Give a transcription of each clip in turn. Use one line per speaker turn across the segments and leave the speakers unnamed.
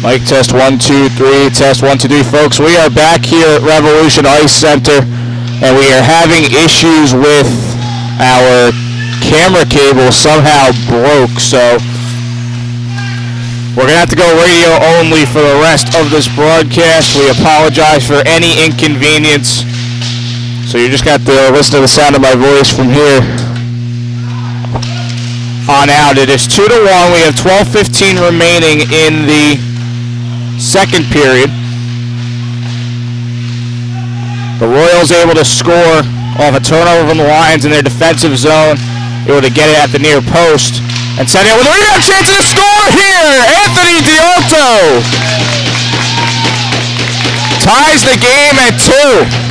Mic test 1 2 3, test 1 2 3. Folks, we are back here at Revolution Ice Center, and we are having issues with our camera cable. Somehow broke, so we're gonna have to go radio only for the rest of this broadcast. We apologize for any inconvenience, so you just got to listen to the sound of my voice from here on out. It is 2-1. We have 12:15 remaining in the second period. The Royals able to score off a turnover from the Lions in their defensive zone, able to get it at the near post, and send it with a rebound chance to score here. Anthony Dialto ties the game at 2.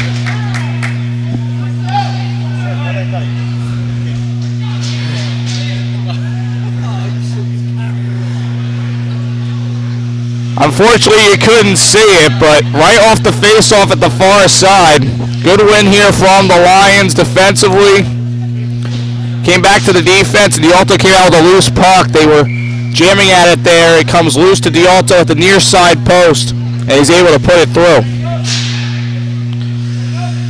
Unfortunately, you couldn't see it, but right off the face-off at the far side. Good win here from the Lions defensively. Came back to the defense, and Dialto came out with a loose puck. They were jamming at it there. It comes loose to Dialto at the near side post, and he's able to put it through.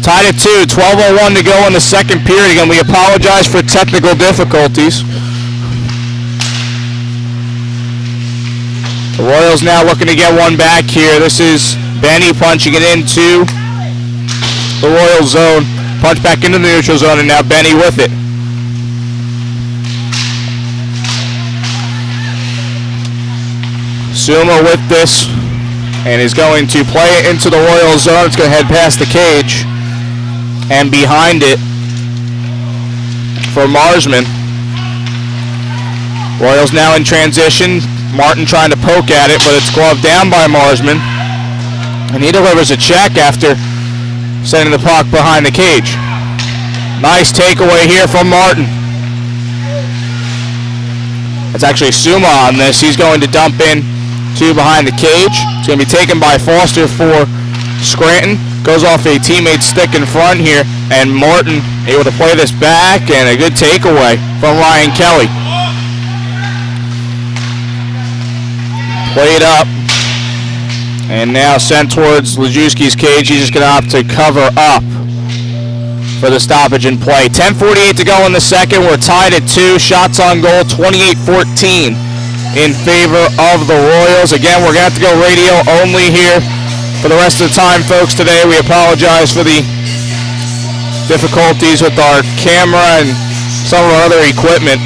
Tied at 2, 12:01 to go in the second period. Again, we apologize for technical difficulties. The Royals now looking to get one back here. This is Benny punching it into the Royal zone. Punch back into the neutral zone, and now Benny with it. Suma with this, and is going to play it into the Royal zone. It's going to head past the cage, and behind it for Marsman. Royals now in transition. Martin trying to poke at it, but it's gloved down by Marsman, and he delivers a check after sending the puck behind the cage. Nice takeaway here from Martin. It's actually Suma on this. He's going to dump in to behind the cage. It's going to be taken by Foster for Scranton. Goes off a teammate's stick in front here, and Martin able to play this back, and a good takeaway from Ryan Kelly. Played up, and now sent towards Lajewski's cage. He's just going to opt to cover up for the stoppage in play. 10:48 to go in the second. We're tied at 2. Shots on goal, 28-14 in favor of the Royals. Again, we're going to have to go radio only here for the rest of the time, folks, today. We apologize for the difficulties with our camera and some of our other equipment.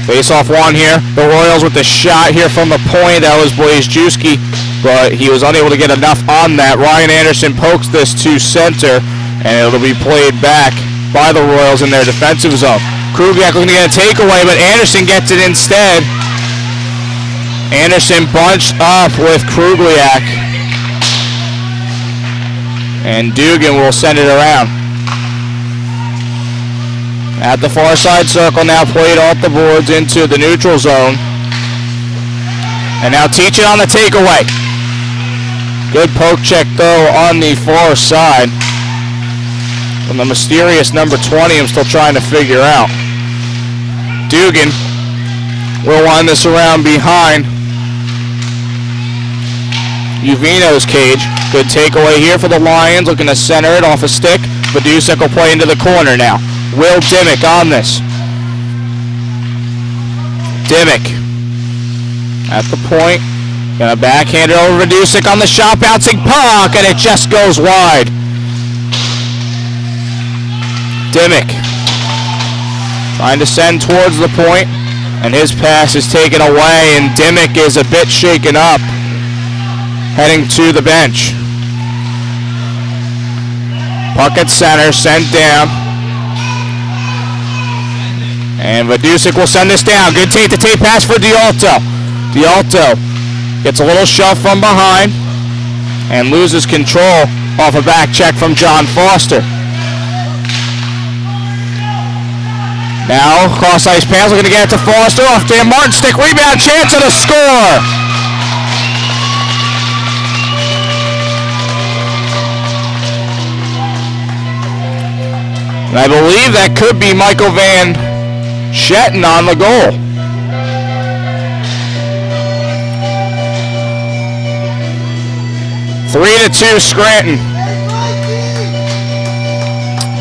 Face-off one here. The Royals with the shot here from the point. That was Blazejewski, but he was unable to get enough on that. Ryan Anderson pokes this to center, and it'll be played back by the Royals in their defensive zone. Krugiak looking to get a takeaway, but Anderson gets it instead. Anderson bunched up with Krugiak, and Dugan will send it around. At the far side circle, now played off the boards into the neutral zone. And now Teachin on the takeaway. Good poke check, though, on the far side. From the mysterious number 20, I'm still trying to figure out. Dugan will wind this around behind Uvino's cage. Good takeaway here for the Lions, looking to center it off a stick. Vidusek will play into the corner now. Will Dimmick on this. Dimmick at the point. Gonna backhand it over to Vidusek on the shot, bouncing puck, and it just goes wide. Dimmick trying to send towards the point, and his pass is taken away, and Dimmick is a bit shaken up, heading to the bench. Puck at center, sent down. And Vidusek will send this down. Good tape-to-tape pass for Dialto. Dialto gets a little shove from behind and loses control off a back check from John Foster. Now, cross-ice pass, looking to get it to Foster. Off Dan Martin, stick, rebound, chance and a score. And I believe that could be Michael Van Shetton on the goal. 3-2 Scranton.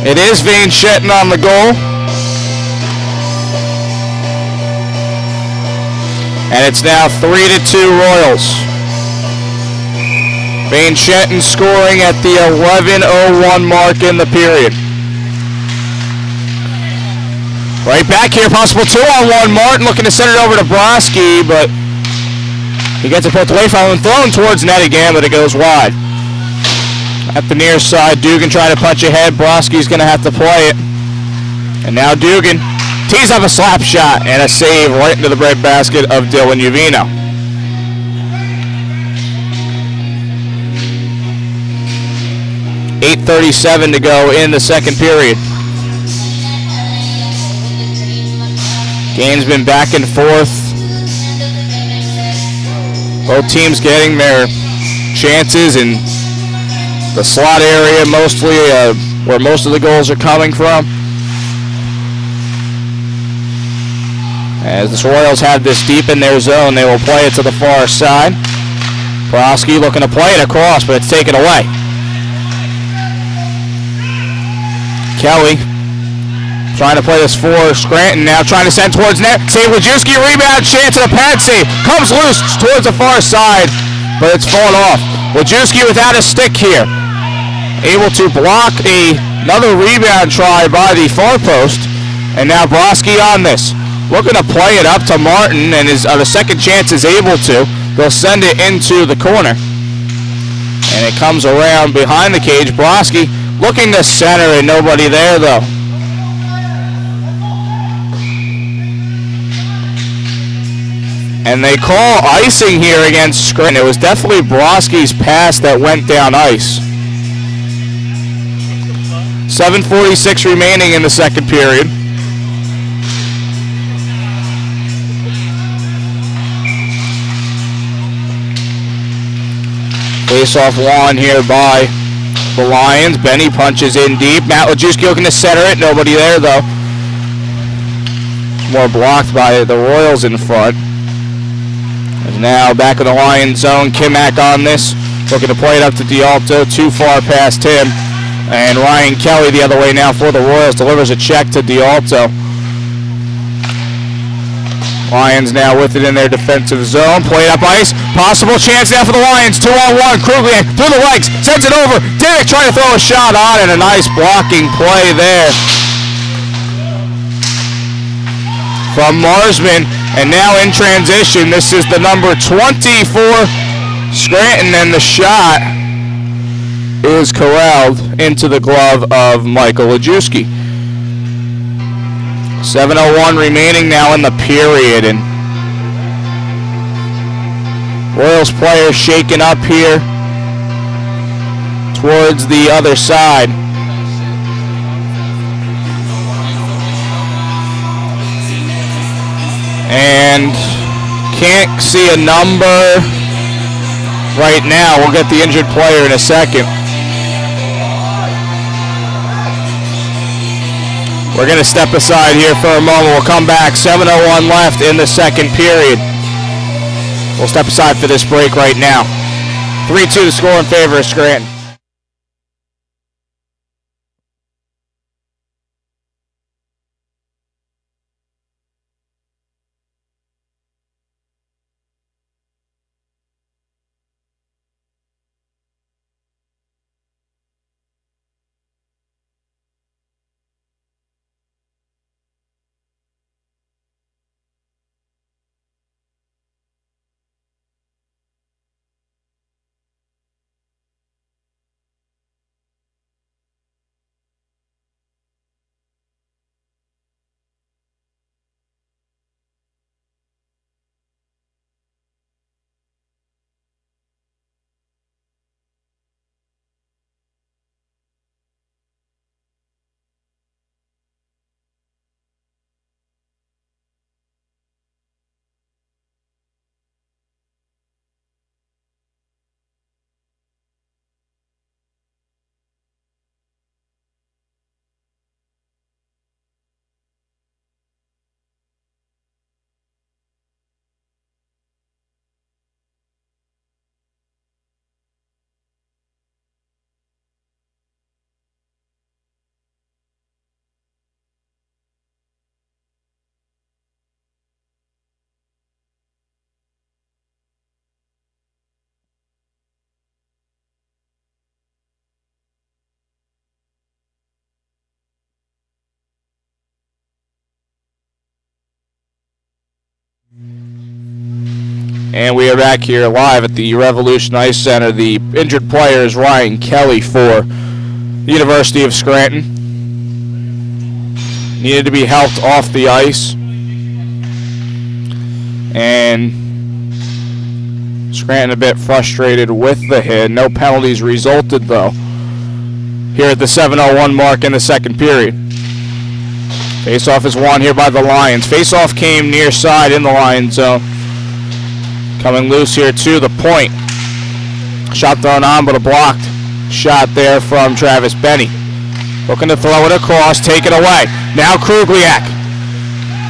It is Van Shetton on the goal. And it's now 3-2 Royals. Van Shetton scoring at the 11:01 mark in the period. Right back here, possible 2-on-1. Martin looking to send it over to Broski, but he gets it poked away from him, thrown towards net again, but it goes wide. At the near side, Dugan trying to punch ahead. Broski's going to have to play it. And now Dugan tees up a slap shot and a save right into the breadbasket of Dylan Uvino. .8:37 to go in the second period. Game's been back and forth. Both teams getting their chances in the slot area, mostly where most of the goals are coming from. As the Royals have this deep in their zone, they will play it to the far side. Broski looking to play it across, but it's taken away. Kelly trying to play this for Scranton now, trying to send towards net. Save Wojcicki, rebound, chance at a pad save. Comes loose towards the far side, but it's fallen off. Wojcicki without a stick here. Able to block another rebound try by the far post. And now Broski on this. Looking to play it up to Martin, and the second chance is able to. They'll send it into the corner. And it comes around behind the cage. Broski looking to center, and nobody there though. And they call icing here against Scranton. It was definitely Broski's pass that went down ice. 7:46 remaining in the second period. Face-off won here by the Lions. Benny punches in deep. Matt Wojcicki looking to center it. Nobody there though. More blocked by the Royals in front. And now back in the Lions zone. Kimack on this. Looking to play it up to D'Alto. Too far past him. And Ryan Kelly the other way now for the Royals. Delivers a check to D'Alto. Lions now with it in their defensive zone. Played up ice. Possible chance now for the Lions. 2-on-1. Kruglia through the legs. Sends it over. Derek trying to throw a shot on, and a nice blocking play there from Marsman. And now in transition, this is the number 24 Scranton, and the shot is corralled into the glove of Michael Wojcicki. 7:01 remaining now in the period, and Royals players shaking up here towards the other side. And can't see a number right now. We'll get the injured player in a second. We're going to step aside here for a moment. We'll come back. 7:01 left in the second period. We'll step aside for this break right now. 3-2 to score in favor of Scranton. And we are back here live at the Revolution Ice Center. The injured player is Ryan Kelly for the University of Scranton. Needed to be helped off the ice. And Scranton a bit frustrated with the hit. No penalties resulted, though, here at the 7:01 mark in the second period. Faceoff is won here by the Lions. Faceoff came near side in the Lions zone. Coming loose here to the point. Shot thrown on, but a blocked shot there from Travis Benny. Looking to throw it across, take it away. Now Krugliak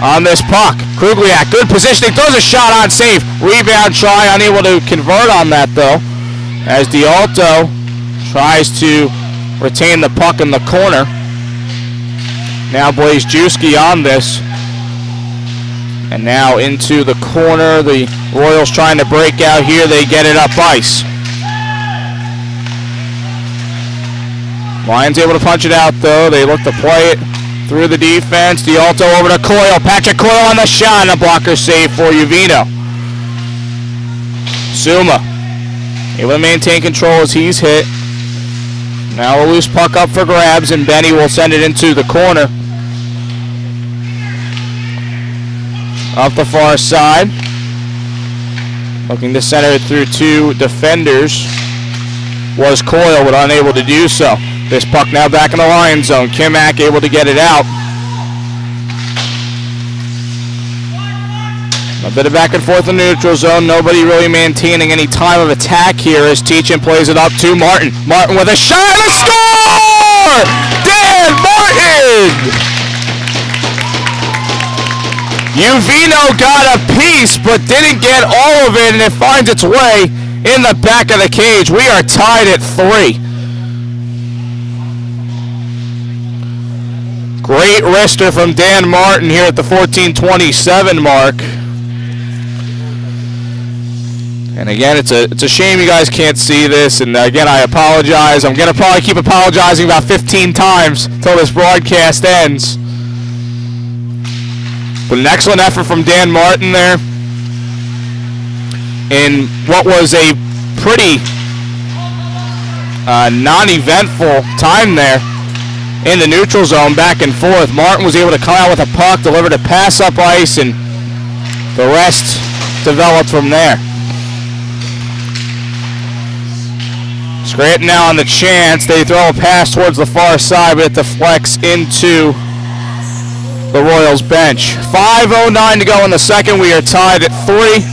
on this puck. Krugliak, good positioning, throws a shot on, save. Rebound try, unable to convert on that though, as D'Alto tries to retain the puck in the corner. Now Blazejewski on this. And now into the corner. The Royals trying to break out here. They get it up ice. Lions able to punch it out though. They look to play it through the defense. D'Alto over to Coyle. Patrick Coyle on the shot. And a blocker save for Uvino. Suma able to maintain control as he's hit. Now a loose puck up for grabs, and Benny will send it into the corner. Off the far side. Looking to center it through two defenders. Was Coyle, but unable to do so. This puck now back in the Lions zone. Kimack able to get it out. A bit of back and forth in the neutral zone. Nobody really maintaining any time of attack here as Teachin plays it up to Martin. Martin with a shot and a score! Dan Martin! Uvino got a piece but didn't get all of it, and it finds its way in the back of the cage. We are tied at 3. Great wrister from Dan Martin here at the 14:27 mark. And again, it's a shame you guys can't see this, and again, I apologize. I'm going to probably keep apologizing about 15 times until this broadcast ends. But an excellent effort from Dan Martin there in what was a pretty non-eventful time there in the neutral zone, back and forth. Martin was able to come out with a puck, delivered a pass up ice, and the rest developed from there. Scranton now on the chance. They throw a pass towards the far side, but it deflects into the Royals bench. 5:09 to go in the second. We are tied at 3.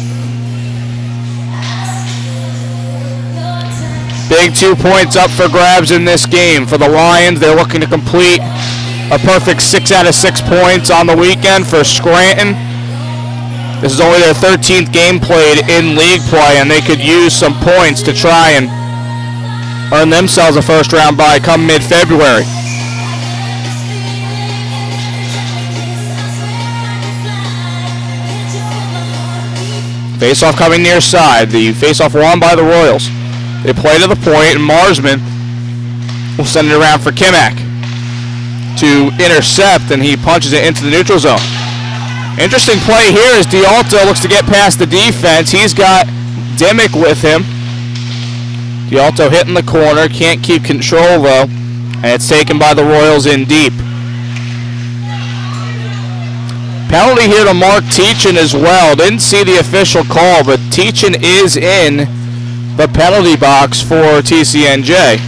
Big 2 points up for grabs in this game for the Lions. They're looking to complete a perfect 6 out of 6 points on the weekend for Scranton. This is only their 13th game played in league play, and they could use some points to try and earn themselves a first-round bye come mid-February. Faceoff coming near side. The faceoff won by the Royals. They play to the point, and Marsman will send it around for Kimack to intercept, and he punches it into the neutral zone. Interesting play here as D'Alto looks to get past the defense. He's got Dimmick with him. D'Alto hitting the corner, can't keep control though, and it's taken by the Royals in deep. Penalty here to Mark Teachin as well. Didn't see the official call, but Teachin is in the penalty box for TCNJ.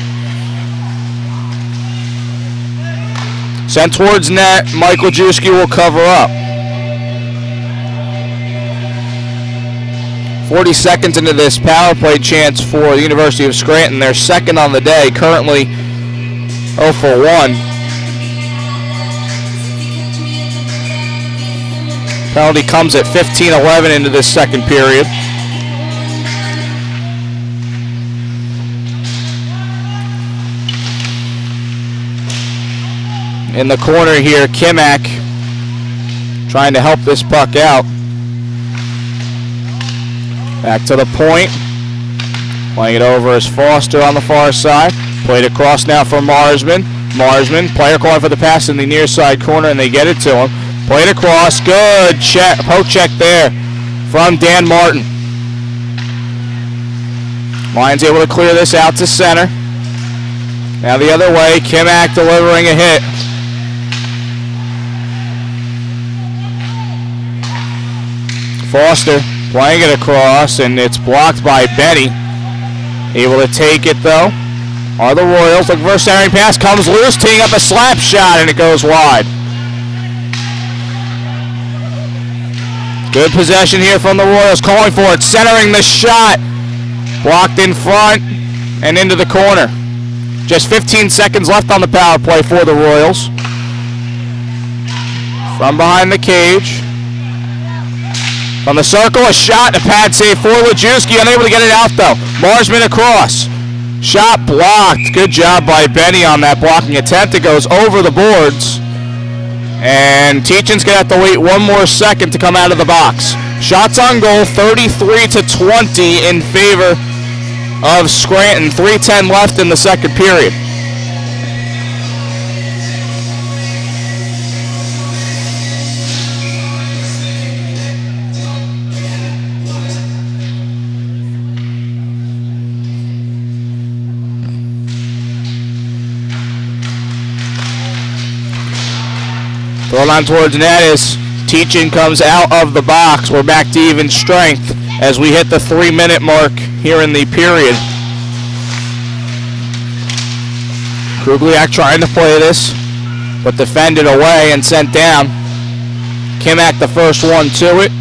Sent towards net. Michael Juski will cover up. 40 seconds into this power play chance for the University of Scranton. They're second on the day, currently 0 for 1. Penalty comes at 15:11 into this second period. In the corner here, Kimack trying to help this puck out. Back to the point. Playing it over as Foster on the far side. Played across now for Marsman. Marsman, player calling for the pass in the near side corner, and they get it to him. Played across, good check, poke check there from Dan Martin. Lions able to clear this out to center. Now the other way, Kimack delivering a hit. Foster playing it across, and it's blocked by Benny. Able to take it though are the Royals. Looking for a centering pass, comes loose, teeing up a slap shot, and it goes wide. Good possession here from the Royals, calling for it, centering the shot. Blocked in front and into the corner. Just 15 seconds left on the power play for the Royals. From behind the cage. From the circle, a shot, a pad save for Lajewski. Unable to get it out though. Marsman across. Shot blocked. Good job by Benny on that blocking attempt. It goes over the boards. And Teachin's going to have to wait one more second to come out of the box. Shots on goal, 33-20 in favor of Scranton. 3:10 left in the second period. Throw line towards net as Teachin comes out of the box. We're back to even strength as we hit the 3-minute mark here in the period. Krugliak trying to play this, but defended away and sent down. Kimack the first one to it.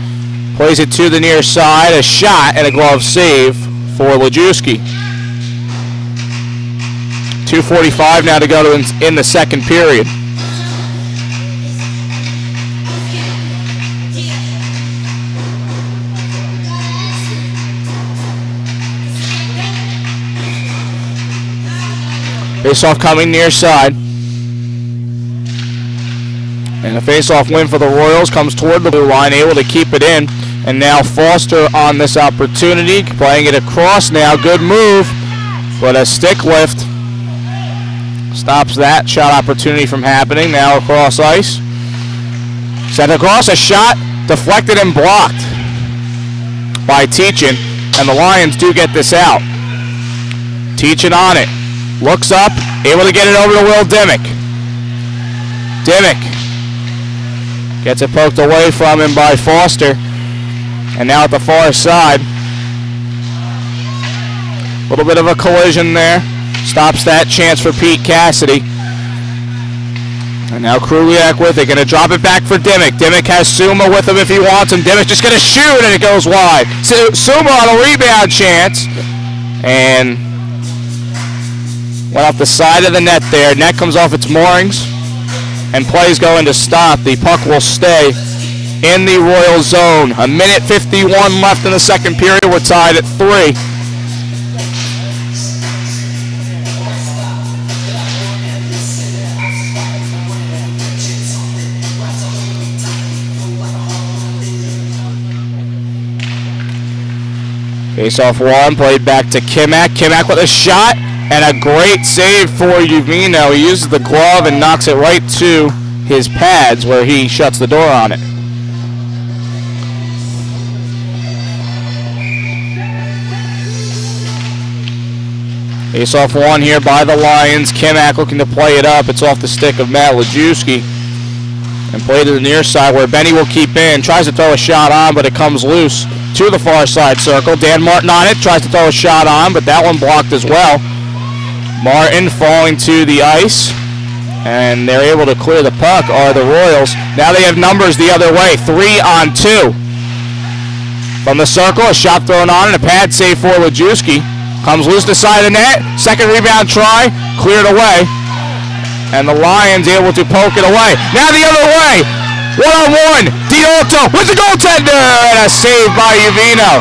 Plays it to the near side. A shot and a glove save for Lajewski. 2:45 now to go in the second period. Face-off coming near side. And a face-off win for the Royals comes toward the blue line, able to keep it in. And now Foster on this opportunity, playing it across now. Good move, but a stick lift stops that shot opportunity from happening. Now across ice. Sent across, a shot, deflected and blocked by Teachin. And the Lions do get this out. Teachin on it. Looks up, able to get it over to Will Dimmick. Dimmick gets it poked away from him by Foster. And now at the far side. A little bit of a collision there. Stops that chance for Pete Cassidy. And now Krugliak with it. Going to drop it back for Dimmick. Dimmick has Suma with him if he wants him. Dimmick just going to shoot, and it goes wide. So Suma on a rebound chance. And went off the side of the net there. Net comes off its moorings, and play's going to stop. The puck will stay in the Royal zone. 1:51 left in the second period. We're tied at 3. Face-off one, played back to Kimack. Kimack with a shot. And a great save for Uvino. He uses the glove and knocks it right to his pads where he shuts the door on it. Face-off one here by the Lions. Kimack looking to play it up. It's off the stick of Matt Lajewski. And played to the near side where Benny will keep in. Tries to throw a shot on, but it comes loose to the far side circle. Dan Martin on it. Tries to throw a shot on, but that one blocked as well. Martin falling to the ice, and they're able to clear the puck, are the Royals. Now they have numbers the other way, 3-on-2. From the circle, a shot thrown on, and a pad save for Lajewski. Comes loose to side of the net, second rebound try, cleared away, and the Lions able to poke it away. Now the other way, one-on-one, Dialto with the goaltender, and a save by Uvino.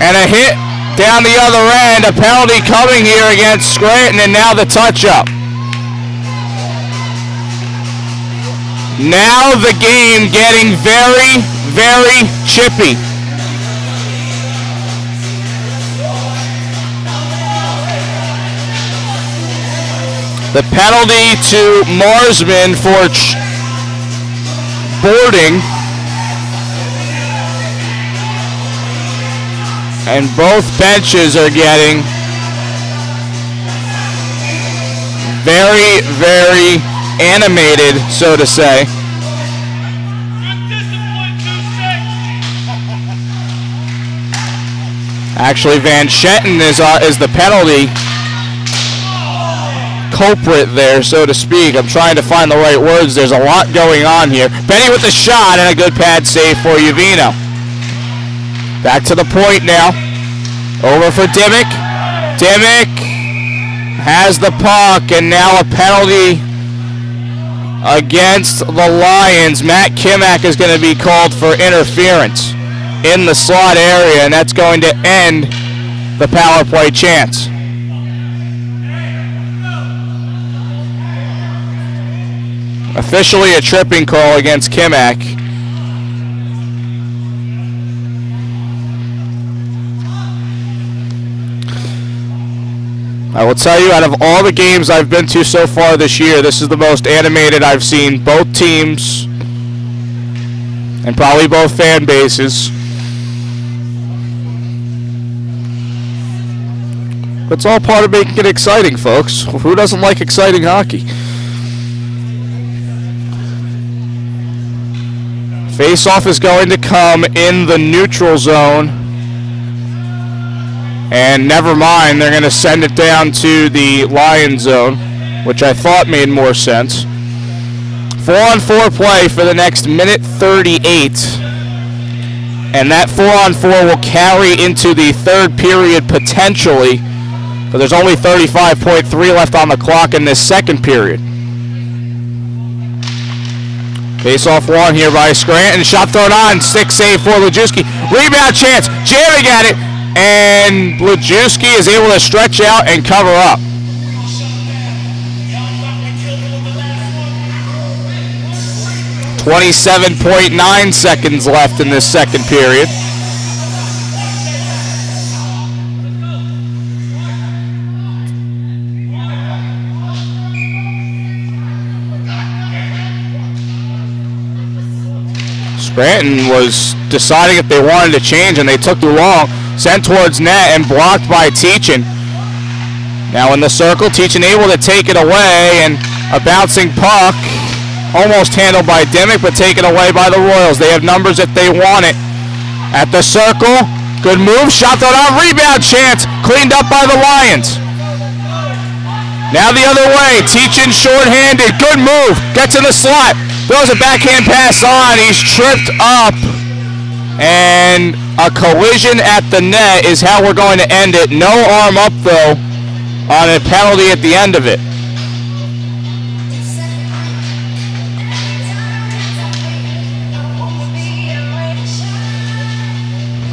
And a hit down the other end, a penalty coming here against Scranton, and now the touch-up. Now the game getting very, very chippy. The penalty to Marsman for boarding. And both benches are getting very, very animated, so to say. Actually, Van Schetten is the penalty culprit there, so to speak. I'm trying to find the right words. There's a lot going on here. Benny with the shot and a good pad save for Uvino. Back to the point now. Over for Dimmick. Dimmick has the puck, and now a penalty against the Lions. Matt Kimack is going to be called for interference in the slot area, and that's going to end the power play chance. Officially a tripping call against Kimack. I will tell you, out of all the games I've been to so far this year, this is the most animated I've seen both teams and probably both fan bases. It's all part of making it exciting, folks. Who doesn't like exciting hockey? Face-off is going to come in the neutral zone. And never mind, they're going to send it down to the Lion zone, which I thought made more sense. 4-on-4 play for the next minute 38. And that 4-on-4 will carry into the third period potentially, but there's only 35.3 left on the clock in this second period. Face-off one here by Scranton. Shot thrown on. Stick save for Lajewski. Rebound chance. Jamming at it. And Lajewski is able to stretch out and cover up. .9 seconds left in this second period. Scranton was deciding if they wanted to change, and they took too long. Sent towards net and blocked by Teachin. Now in the circle, Teachin able to take it away, and a bouncing puck, almost handled by Dimmick, but taken away by the Royals. They have numbers if they want it. At the circle, good move, shot thrown on, rebound chance, cleaned up by the Lions. Now the other way, Teachin shorthanded, good move, gets in the slot. Throws a backhand pass on. He's tripped up. And a collision at the net is how we're going to end it. No arm up, though, on a penalty at the end of it.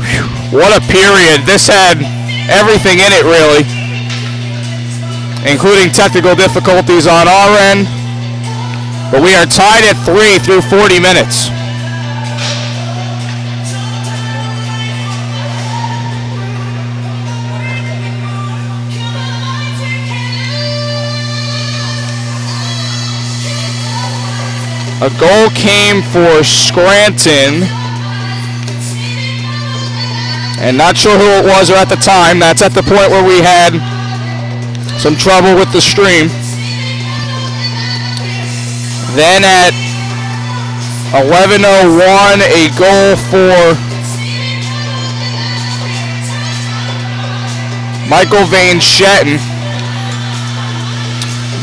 Whew. What a period. This had everything in it, really, including technical difficulties on our end. But we are tied at 3 through 40 minutes. A goal came for Scranton. And not sure who it was or at the time. That's at the point where we had some trouble with the stream. Then at 11:01, a goal for Michael Van Schetten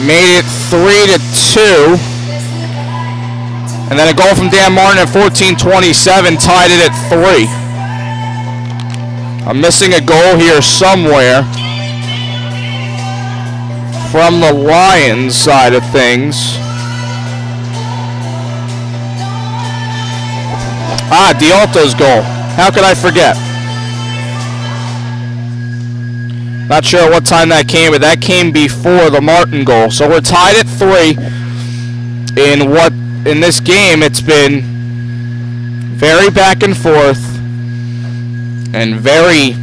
made it 3-2. And then a goal from Dan Martin at 14:27 tied it at 3. I'm missing a goal here somewhere from the Lions side of things. Ah, Dialto's goal. How could I forget? Not sure what time that came, but that came before the Martin goal. So we're tied at 3 in this game. It's been very back and forth and very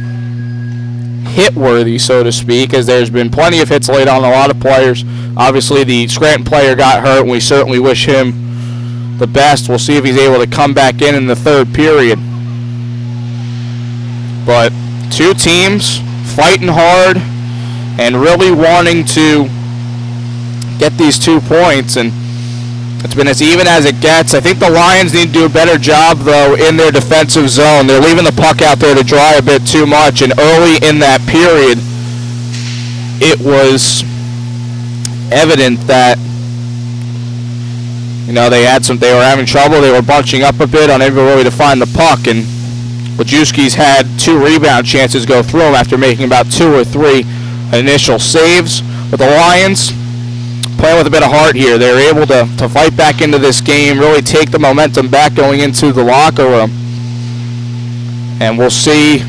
hit-worthy, so to speak, as there's been plenty of hits laid on a lot of players. Obviously, the Scranton player got hurt, and we certainly wish him the best. We'll see if he's able to come back in the third period. But Two teams fighting hard and really wanting to get these 2 points, and it's been as even as it gets. I think the Lions need to do a better job, though, in their defensive zone. They're leaving the puck out there to dry a bit too much, and early in that period, it was evident that, you know, they were having trouble. They were bunching up a bit, unable really to find the puck, and Wojciechowski's had 2 rebound chances go through him after making about 2 or 3 initial saves. But the Lions playing with a bit of heart here. They're able to fight back into this game, really take the momentum back going into the locker room. And we'll see,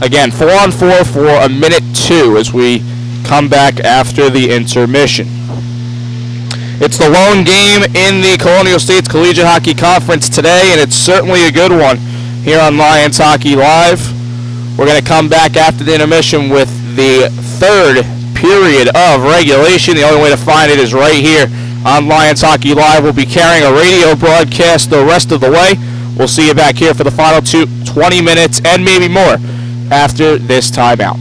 again, 4-on-4 for a minute 2 as we come back after the intermission. It's the lone game in the Colonial States Collegiate Hockey Conference today, and it's certainly a good one here on Lions Hockey Live. We're going to come back after the intermission with the 3rd period of regulation. The only way to find it is right here on Lions Hockey Live. We'll be carrying a radio broadcast the rest of the way. We'll see you back here for the final 20 minutes and maybe more after this timeout.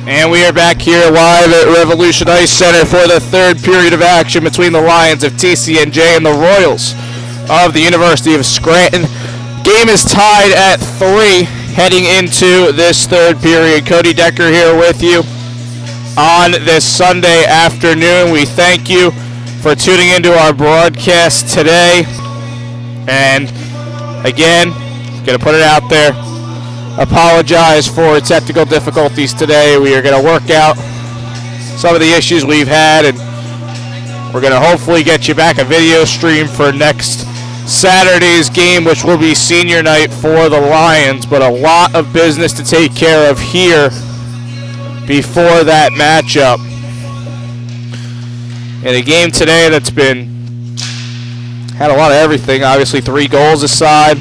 And we are back here live at Revolution Ice Center for the third period of action between the Lions of TCNJ and the Royals of the University of Scranton. Game is tied at 3 heading into this third period. Cody Decker here with you on this Sunday afternoon. We thank you for tuning into our broadcast today. And again, going to put it out there, apologize for technical difficulties today. We are going to work out some of the issues we've had, and we're going to hopefully get you back a video stream for next Saturday's game, which will be senior night for the Lions, but a lot of business to take care of here before that matchup. In a game today that's had a lot of everything. Obviously 3 goals aside.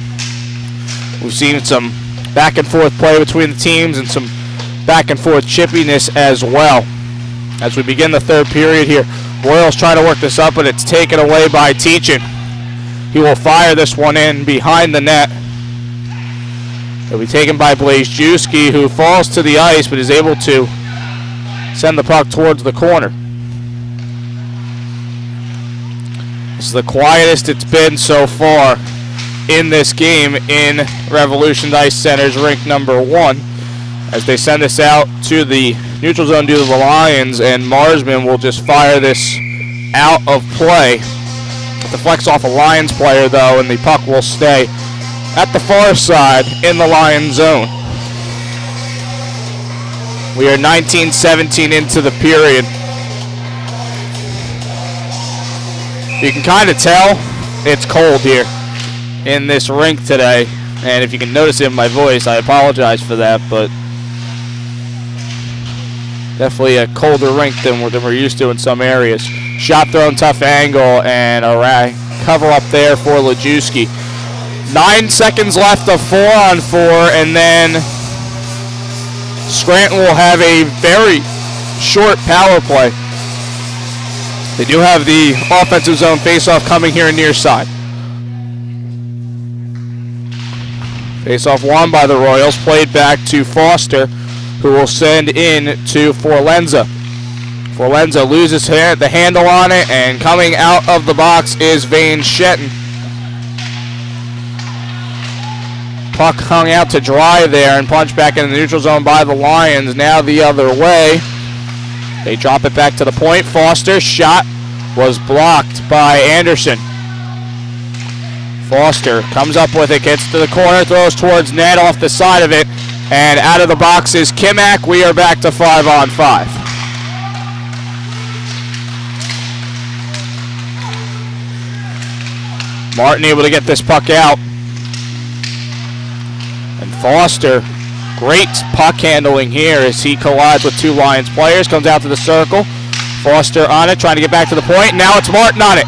We've seen some back and forth play between the teams and some back and forth chippiness as well. As we begin the third period here, Royals trying to work this up, but it's taken away by Teachin. He will fire this one in behind the net. It'll be taken by Blazejewski, who falls to the ice but is able to send the puck towards the corner. This is the quietest it's been so far in this game in Revolution Ice Center's rink number 1, as they send this out to the neutral zone due to the Lions, and Marsman will just fire this out of play. It deflects off a Lions player though, and the puck will stay at the far side in the Lions zone. We are 19-17 into the period. You can kind of tell it's cold here in this rink today, and if you can notice it in my voice, I apologize for that, but definitely a colder rink than we're used to in some areas. Shot thrown, tough angle, and a cover up there for Lejewski. 9 seconds left of 4-on-4, and then Scranton will have a very short power play. They do have the offensive zone face-off coming here near side. Face-off won by the Royals, played back to Foster, who will send in to Forlenza. Forlenza loses the handle on it, and coming out of the box is Vane Shetton. Puck hung out to dry there and punched back in the neutral zone by the Lions. Now the other way. They drop it back to the point. Foster's shot was blocked by Anderson. Foster comes up with it, gets to the corner, throws towards net off the side of it, and out of the box is Kimak. We are back to 5-on-5. Martin able to get this puck out. And Foster, great puck handling here as he collides with 2 Lions players, comes out to the circle. Foster on it, trying to get back to the point. Now it's Martin on it.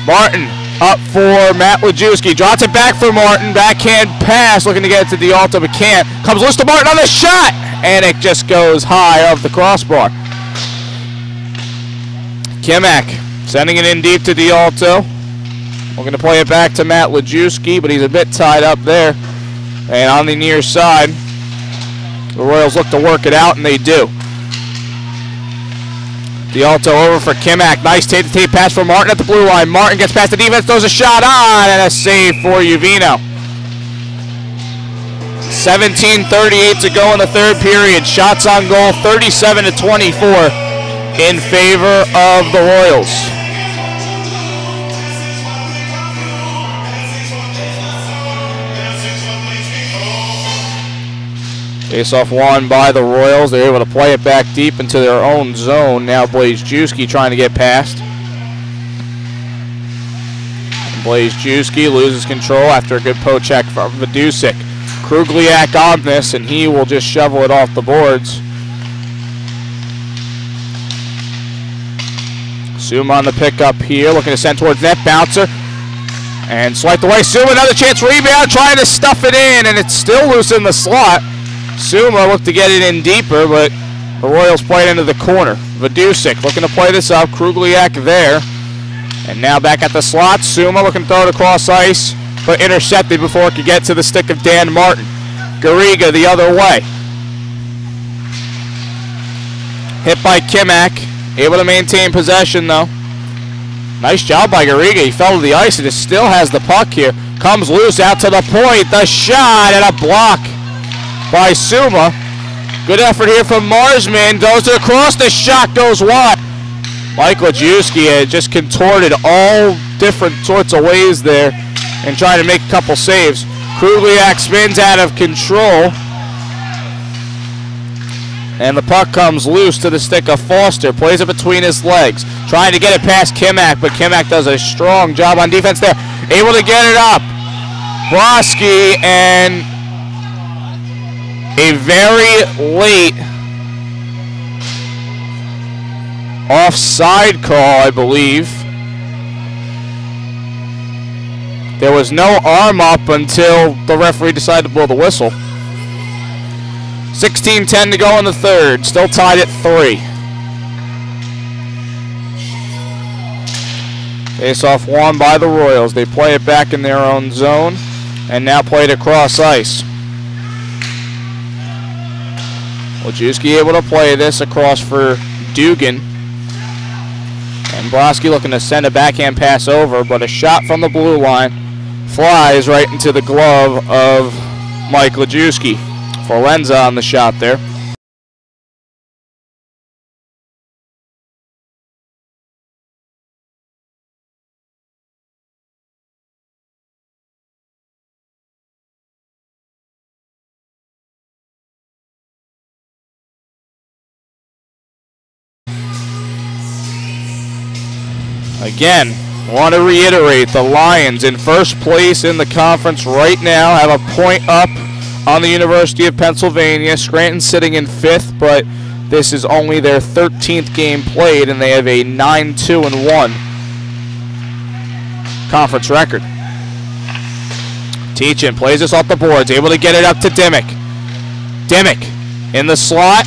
Martin up for Matt Lejewski. Drops it back for Martin. Backhand pass, looking to get it to D'Alto, but can't. Comes loose to Martin on the shot, and it just goes high of the crossbar. Kimak sending it in deep to D'Alto. We're going to play it back to Matt Lejewski, but he's a bit tied up there. And on the near side, the Royals look to work it out, and they do. D'Alto over for Kimak. Nice tape-to-tape pass for Martin at the blue line. Martin gets past the defense, throws a shot on, and a save for Uvino. 17:38 to go in the third period. Shots on goal, 37-24 in favor of the Royals. Face-off won by the Royals. They're able to play it back deep into their own zone. Now Blazejewski trying to get past. Blazejewski loses control after a good poke check from Vidusik. Krugliak on this, and he will just shovel it off the boards. Suma on the pickup here, looking to send towards net. Bouncer. And swiped away. Suma, another chance, rebound, trying to stuff it in, and it's still loose in the slot. Suma looked to get it in deeper, but the Royals play it into the corner. Vidusik looking to play this up. Krugliak there. And now back at the slot. Suma looking to throw it across ice, but intercepted before it could get to the stick of Dan Martin. Garriga the other way. Hit by Kimak. Able to maintain possession, though. Nice job by Garriga. He fell to the ice and it still has the puck here. Comes loose out to the point. The shot and a block by Suma. Good effort here from Marsman. Goes to the cross. The shot goes wide. Mike Lajewski had just contorted all different sorts of ways there and trying to make a couple saves. Krugliak spins out of control. And the puck comes loose to the stick of Foster. Plays it between his legs. Trying to get it past Kimak, but Kimak does a strong job on defense there. Able to get it up. Broski, and a very late offside call, I believe. There was no arm up until the referee decided to blow the whistle. 16-10 to go in the third. Still tied at 3. Face-off won by the Royals. They play it back in their own zone and now play it across ice. Lajewski able to play this across for Dugan. And Broski looking to send a backhand pass over, but a shot from the blue line flies right into the glove of Mike Lajewski. Folenza on the shot there. Again, want to reiterate, the Lions in first place in the conference right now, have a point up on the University of Pennsylvania. Scranton sitting in 5th, but this is only their 13th game played, and they have a 9-2-1 conference record. Teachin plays this off the boards, able to get it up to Dimmick. Dimmick in the slot,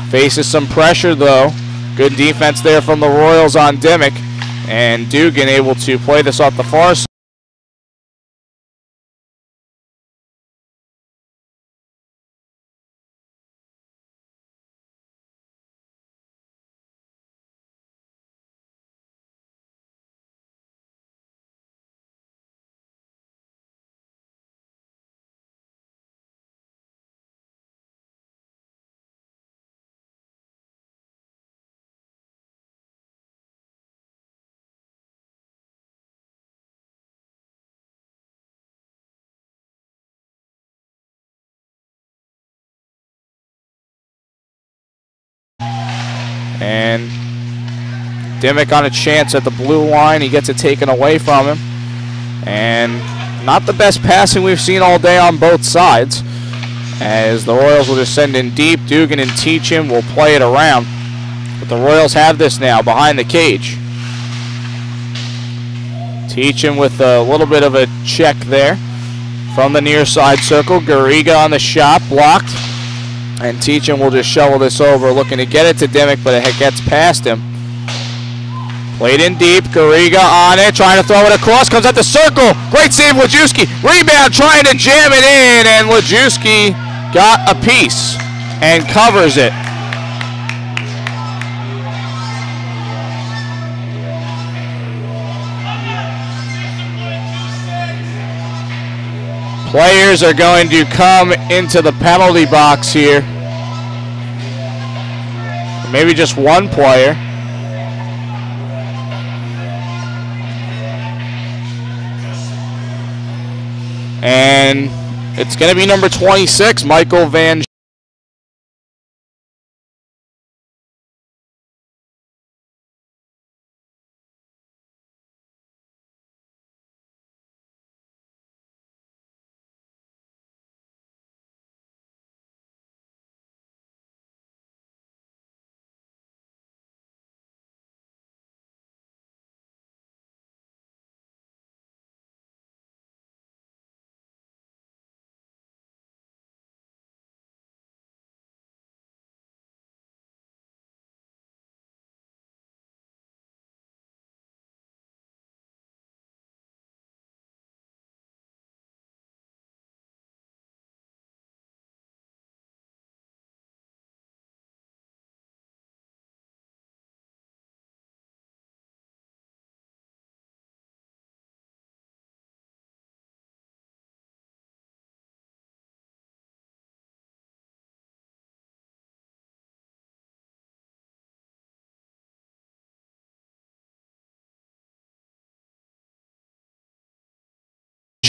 faces some pressure though. Good defense there from the Royals on Dimmick, and Dugan able to play this off the far side. And Dimmick on a chance at the blue line. He gets it taken away from him. And not the best passing we've seen all day on both sides, as the Royals will just send in deep. Dugan and Teachin will play it around. But the Royals have this now behind the cage. Teachin with a little bit of a check there from the near side circle. Garriga on the shot, blocked. And Teachin will just shovel this over, looking to get it to Dimmick, but it gets past him. Played in deep, Garriga on it, trying to throw it across, comes at the circle. Great save, Lajewski. Rebound, trying to jam it in, and Lajewski got a piece and covers it. Players are going to come into the penalty box here. Maybe just one player. And it's going to be number 26, Michael Van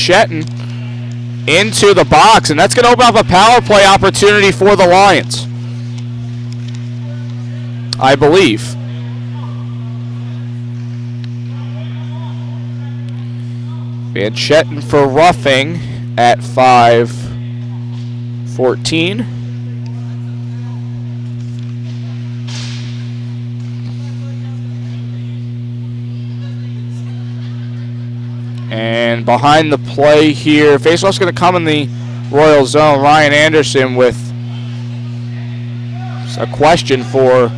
Scranton into the box, and that's going to open up a power play opportunity for the Lions, I believe. Van Schetten for roughing at 5:14. And behind the play here, faceoff's going to come in the Royal zone. Ryan Anderson with a question for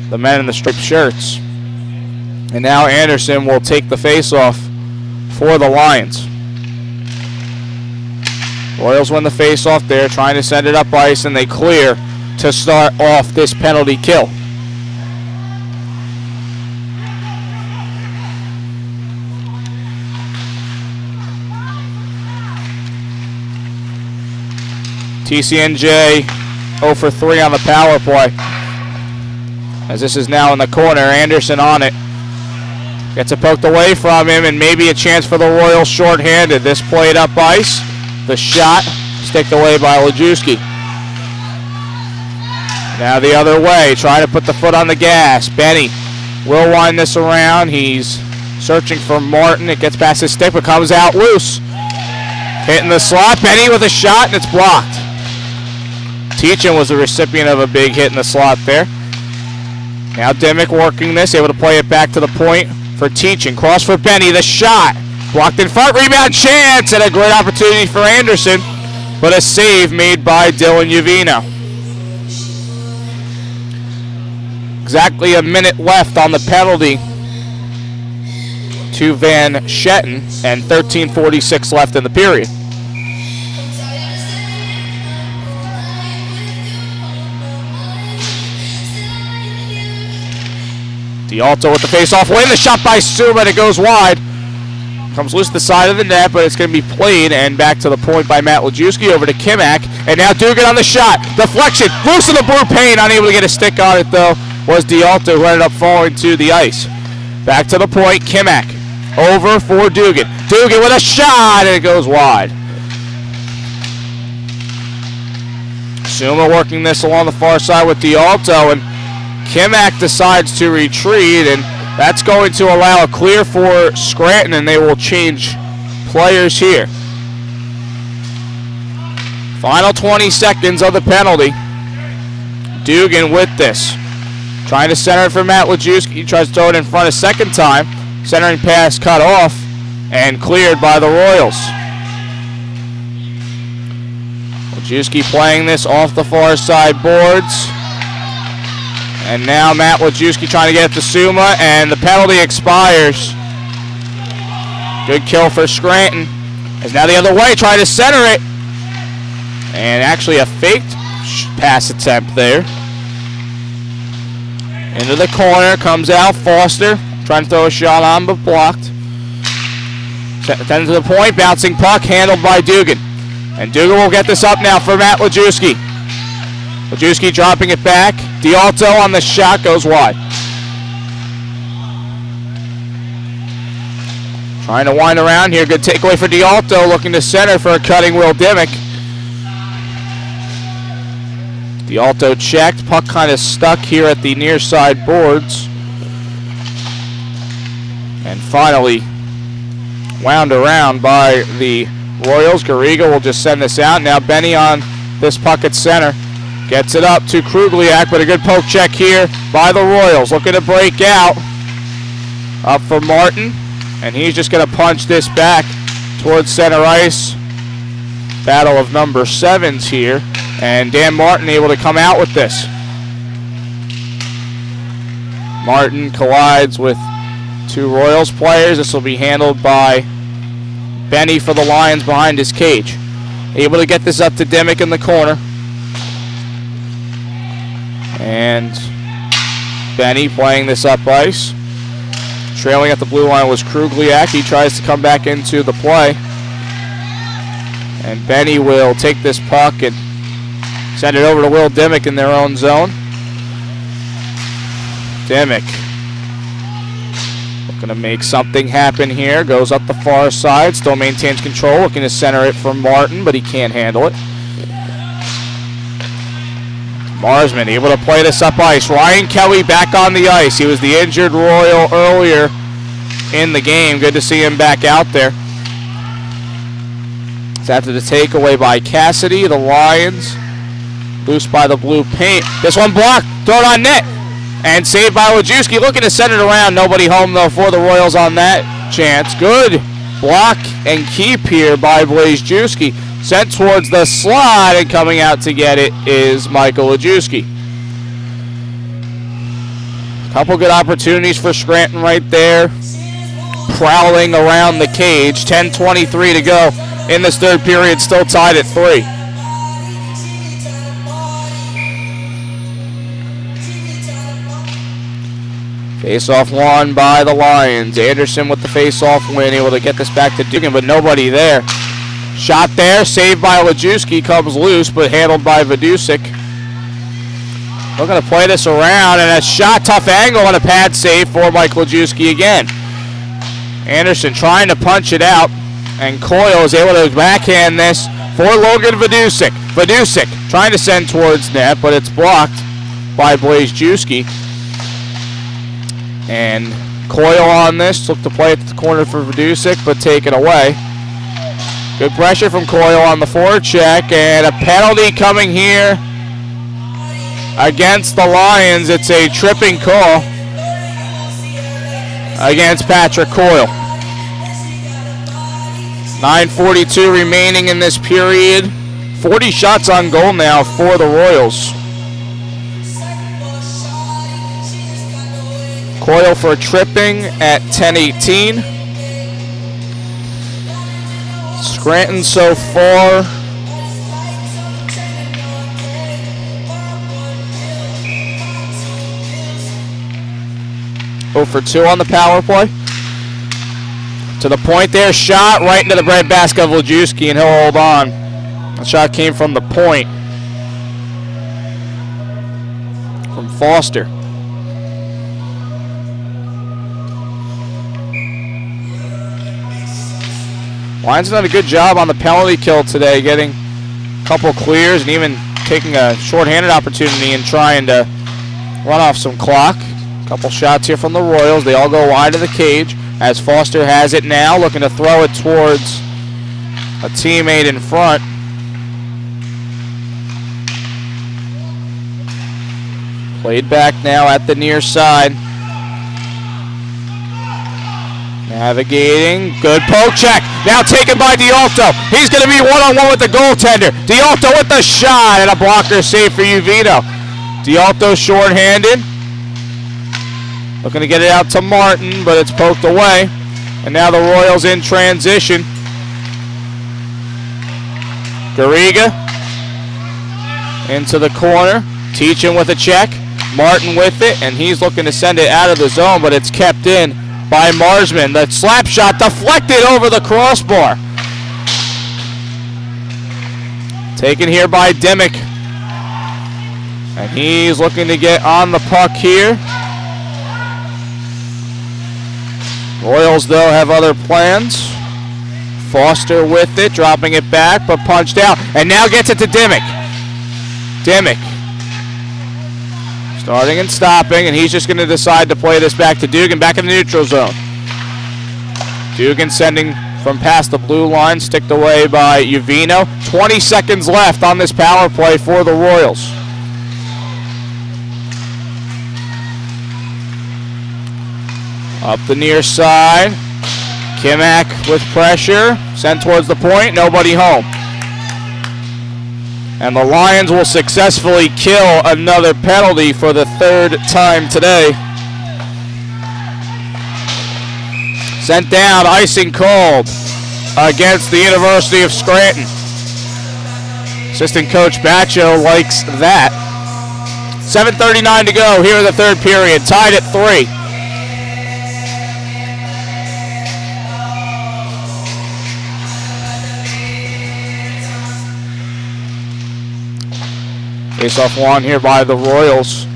the men in the striped shirts. And now Anderson will take the faceoff for the Lions. Royals win the faceoff there, trying to send it up ice, and they clear to start off this penalty kill. TCNJ 0 for 3 on the power play. As this is now in the corner, Anderson on it. Gets it poked away from him, and maybe a chance for the Royals shorthanded. This played up ice. The shot sticked away by Lejewski. Now the other way, trying to put the foot on the gas. Benny will wind this around. He's searching for Martin. It gets past his stick, but comes out loose. Hitting the slot. Benny with a shot, and it's blocked. Teachin was the recipient of a big hit in the slot there. Now Dimmick working this, able to play it back to the point for Teachin. Cross for Benny, the shot. Blocked in front, rebound chance, and a great opportunity for Anderson, but a save made by Dylan Uvino. Exactly a minute left on the penalty to Van Schetten, and 13:46 left in the period. D'Alto with the face-off win. The shot by Suma, and it goes wide. Comes loose to the side of the net, but it's going to be played, and back to the point by Matt Lejewski over to Kimak. And now Dugan on the shot. Deflection. Loose in the blue paint. Unable to get a stick on it, though, was D'Alto, who ended up falling to the ice. Back to the point. Kimak over for Dugan. Dugan with a shot, and it goes wide. Suma working this along the far side with D'Alto, and Kimak decides to retreat, and that's going to allow a clear for Scranton, and they will change players here. Final 20 seconds of the penalty. Dugan with this. Trying to center it for Matt Lejewski. He tries to throw it in front a second time. Centering pass cut off and cleared by the Royals. Lejewski playing this off the far side boards. And now Matt Lejewski trying to get it to Suma, and the penalty expires. Good kill for Scranton. As now the other way, trying to center it. And actually a faked pass attempt there. Into the corner, comes out Foster. Trying to throw a shot on, but blocked. Then to the point, bouncing puck, handled by Dugan. And Dugan will get this up now for Matt Lejewski. Lejewski dropping it back. D'Alto on the shot, goes wide. Trying to wind around here. Good takeaway for D'Alto, looking to center for a cutting Will Dimmick. D'Alto checked. Puck kind of stuck here at the near side boards. And finally wound around by the Royals. Garriga will just send this out. Now Benny on this puck at center. Gets it up to Krugliak, but a good poke check here by the Royals. Looking to break out. Up for Martin, and he's just going to punch this back towards center ice. Battle of number 7s here, and Dan Martin able to come out with this. Martin collides with 2 Royals players. This will be handled by Benny for the Lions behind his cage. Able to get this up to Dimmick in the corner. And Benny playing this up ice. Trailing at the blue line was Krugliak. He tries to come back into the play. And Benny will take this puck and send it over to Will Dimmick in their own zone. Dimmick Going to make something happen here. Goes up the far side. Still maintains control. Looking to center it for Martin, but he can't handle it. Marsman able to play this up ice. Ryan Kelly back on the ice. He was the injured Royal earlier in the game. Good to see him back out there. It's after the takeaway by Cassidy. The Lions loose by the blue paint. This one blocked. Throw it on net. And saved by Wojcicki. Looking to send it around. Nobody home, though, for the Royals on that chance. Good block and keep here by Wojcicki. Sent towards the slot, and coming out to get it is Michael Wojcicki. Couple good opportunities for Scranton right there. Prowling around the cage. 10:23 to go in this third period. Still tied at 3. Face-off won by the Lions. Anderson with the face-off win, able to get this back to Dugan, but nobody there. Shot there, saved by Wojcicki, comes loose, but handled by Vidusic. Looking to play this around, and a shot, tough angle, and a pad save for Mike Wojcicki again. Anderson trying to punch it out, and Coyle is able to backhand this for Logan Vidusic. Vidusic trying to send towards net, but it's blocked by Wojcicki. And Coyle on this, look to play at the corner for Vidusic, but taken away. Good pressure from Coyle on the forecheck, and a penalty coming here against the Lions. It's a tripping call against Patrick Coyle. 9:42 remaining in this period. 40 shots on goal now for the Royals. Coyle for tripping at 10:18. Scranton so far for 2 on the power play. To the point there, shot right into the breadbasket of Wojcicki, and he'll hold on. The shot came from the point from Foster. Lions done a good job on the penalty kill today, getting a couple clears and even taking a shorthanded opportunity and trying to run off some clock. A couple shots here from the Royals. They all go wide of the cage as Foster has it now, looking to throw it towards a teammate in front. Played back now at the near side. Navigating, good poke check. Now taken by D'Alto. He's going to be one-on-one with the goaltender. D'Alto with the shot, and a blocker save for Uvito. D'Alto short-handed. Looking to get it out to Martin, but it's poked away. And now the Royals in transition. Garriga into the corner. Teachin with a check. Martin with it, and he's looking to send it out of the zone, but it's kept in by Marsman. The slap shot deflected over the crossbar. Taken here by Dimick. And he's looking to get on the puck here. Royals, though, have other plans. Foster with it, dropping it back, but punched out. And now gets it to Dimick. Dimick. Starting and stopping, and he's just going to decide to play this back to Dugan, back in the neutral zone. Dugan sending from past the blue line, sticked away by Uvino. 20 seconds left on this power play for the Royals. Up the near side. Kimak with pressure. Sent towards the point. Nobody home. And the Lions will successfully kill another penalty for the third time today. Sent down, icing called against the University of Scranton. Assistant coach Bacho likes that. 7:39 to go here in the third period, tied at 3. Face-off won here by the Royals.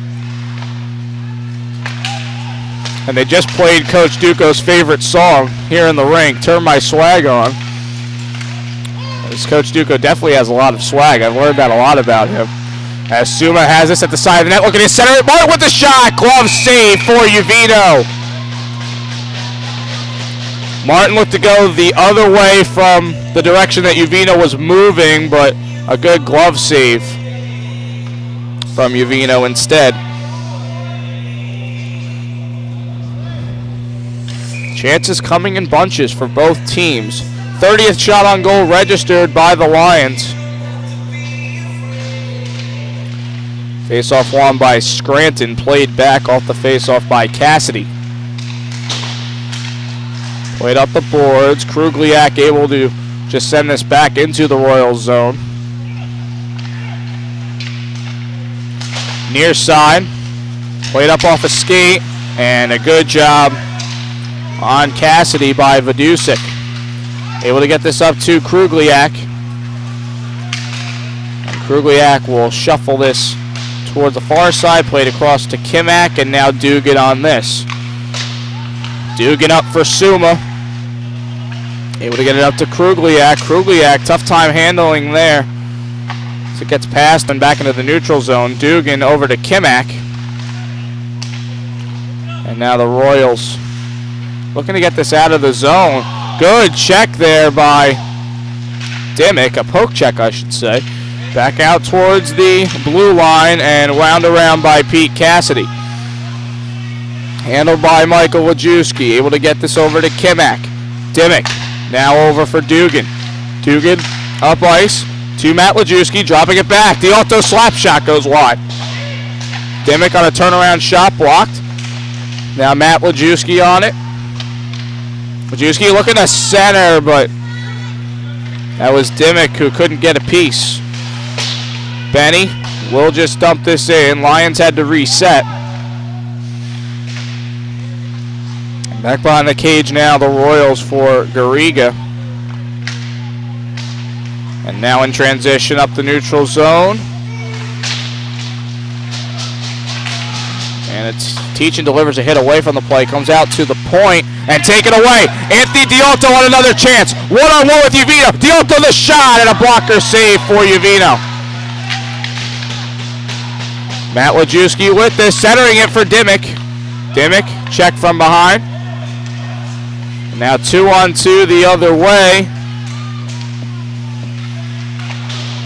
And they just played Coach Duco's favorite song here in the rink, Turn My Swag On. This Coach Duco definitely has a lot of swag. I've learned that a lot about him. As Suma has this at the side of the net, looking to center it. Martin with the shot. Glove save for Uvino. Martin looked to go the other way from the direction that Uvino was moving, but a good glove save from Uvino instead. Chances coming in bunches for both teams. 30th shot on goal registered by the Lions. Face-off won by Scranton, played back off the face-off by Cassidy. Played up the boards. Krugliak able to just send this back into the Royals zone. Near side. Played up off a skate, and a good job on Cassidy by Vidusik. Able to get this up to Krugliak. And Krugliak will shuffle this towards the far side, played across to Kimak, and now Dugan on this. Dugan up for Suma. Able to get it up to Krugliak. Krugliak, tough time handling there. So it gets past and back into the neutral zone. Dugan over to Kimak. And now the Royals looking to get this out of the zone. Good check there by Dimmick, a poke check I should say. Back out towards the blue line and wound around by Pete Cassidy. Handled by Michael Wojcicki, able to get this over to Kimak. Dimmick now over for Dugan. Dugan up ice to Matt Wojcicki, dropping it back. The auto slap shot goes wide. Dimmick on a turnaround shot, blocked. Now Matt Wojcicki on it. Wojcicki looking to center, but that was Dimmick who couldn't get a piece. Benny will just dump this in. Lions had to reset. Back behind the cage now, the Royals for Garriga. And now in transition up the neutral zone. And it's Teachin delivers a hit away from the play, comes out to the point, and taken away. Anthony Dialto on another chance. One-on-one with Uvino. Dialto the shot, and a blocker save for Uvino. Matt Wojcicki with this, centering it for Dimmick. Dimmick, check from behind. Now 2-on-2 the other way.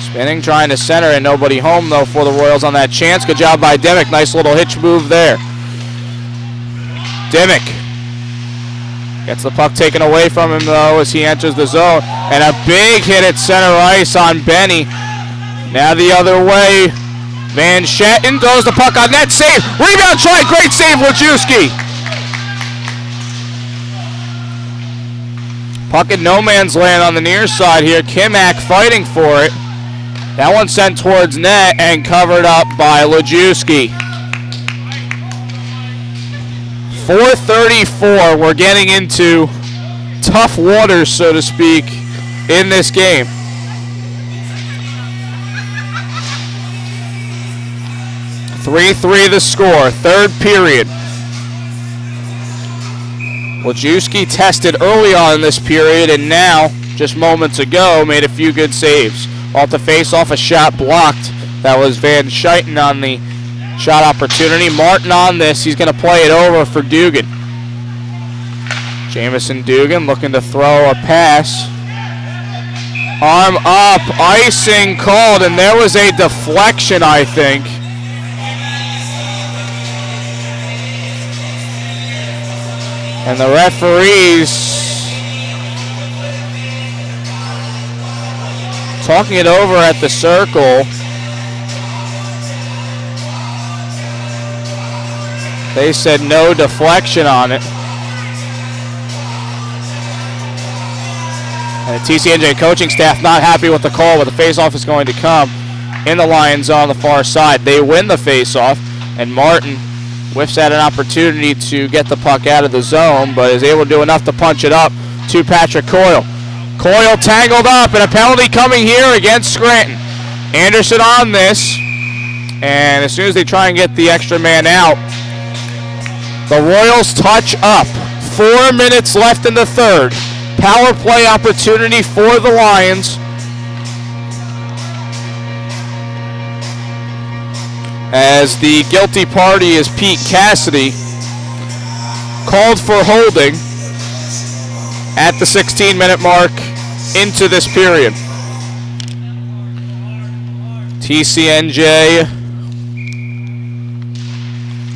Spinning, trying to center, and nobody home, though, for the Royals on that chance. Good job by Dimmick. Nice little hitch move there. Dimmick gets the puck taken away from him, though, as he enters the zone. And a big hit at center ice on Benny. Now the other way. Van Schetten goes the puck on net. Save. Rebound try. Great save, Wojcicki. Puck in no man's land on the near side here. Kimak fighting for it. That one sent towards net and covered up by Wojcicki. 4:34. We're getting into tough waters, so to speak, in this game. .3-3 the score, third period. Wojcicki tested early on in this period, and now, just moments ago, made a few good saves. Off the face-off, a shot blocked. That was Van Scheiten on the shot opportunity. Martin on this. He's going to play it over for Dugan. Jamison Dugan looking to throw a pass. Arm up, icing called, and there was a deflection, I think. And the referees talking it over at the circle. They said no deflection on it. And the TCNJ coaching staff not happy with the call, but the faceoff is going to come in the Lions on the far side. They win the faceoff, and Martin whiffs at an opportunity to get the puck out of the zone, but is able to do enough to punch it up to Patrick Coyle. Coyle tangled up, and a penalty coming here against Scranton. Anderson on this, and as soon as they try and get the extra man out, The Royals touch up. 4 minutes left in the third. Power play opportunity for the Lions. As the guilty party is Pete Cassidy, called for holding at the 16-minute mark into this period. TCNJ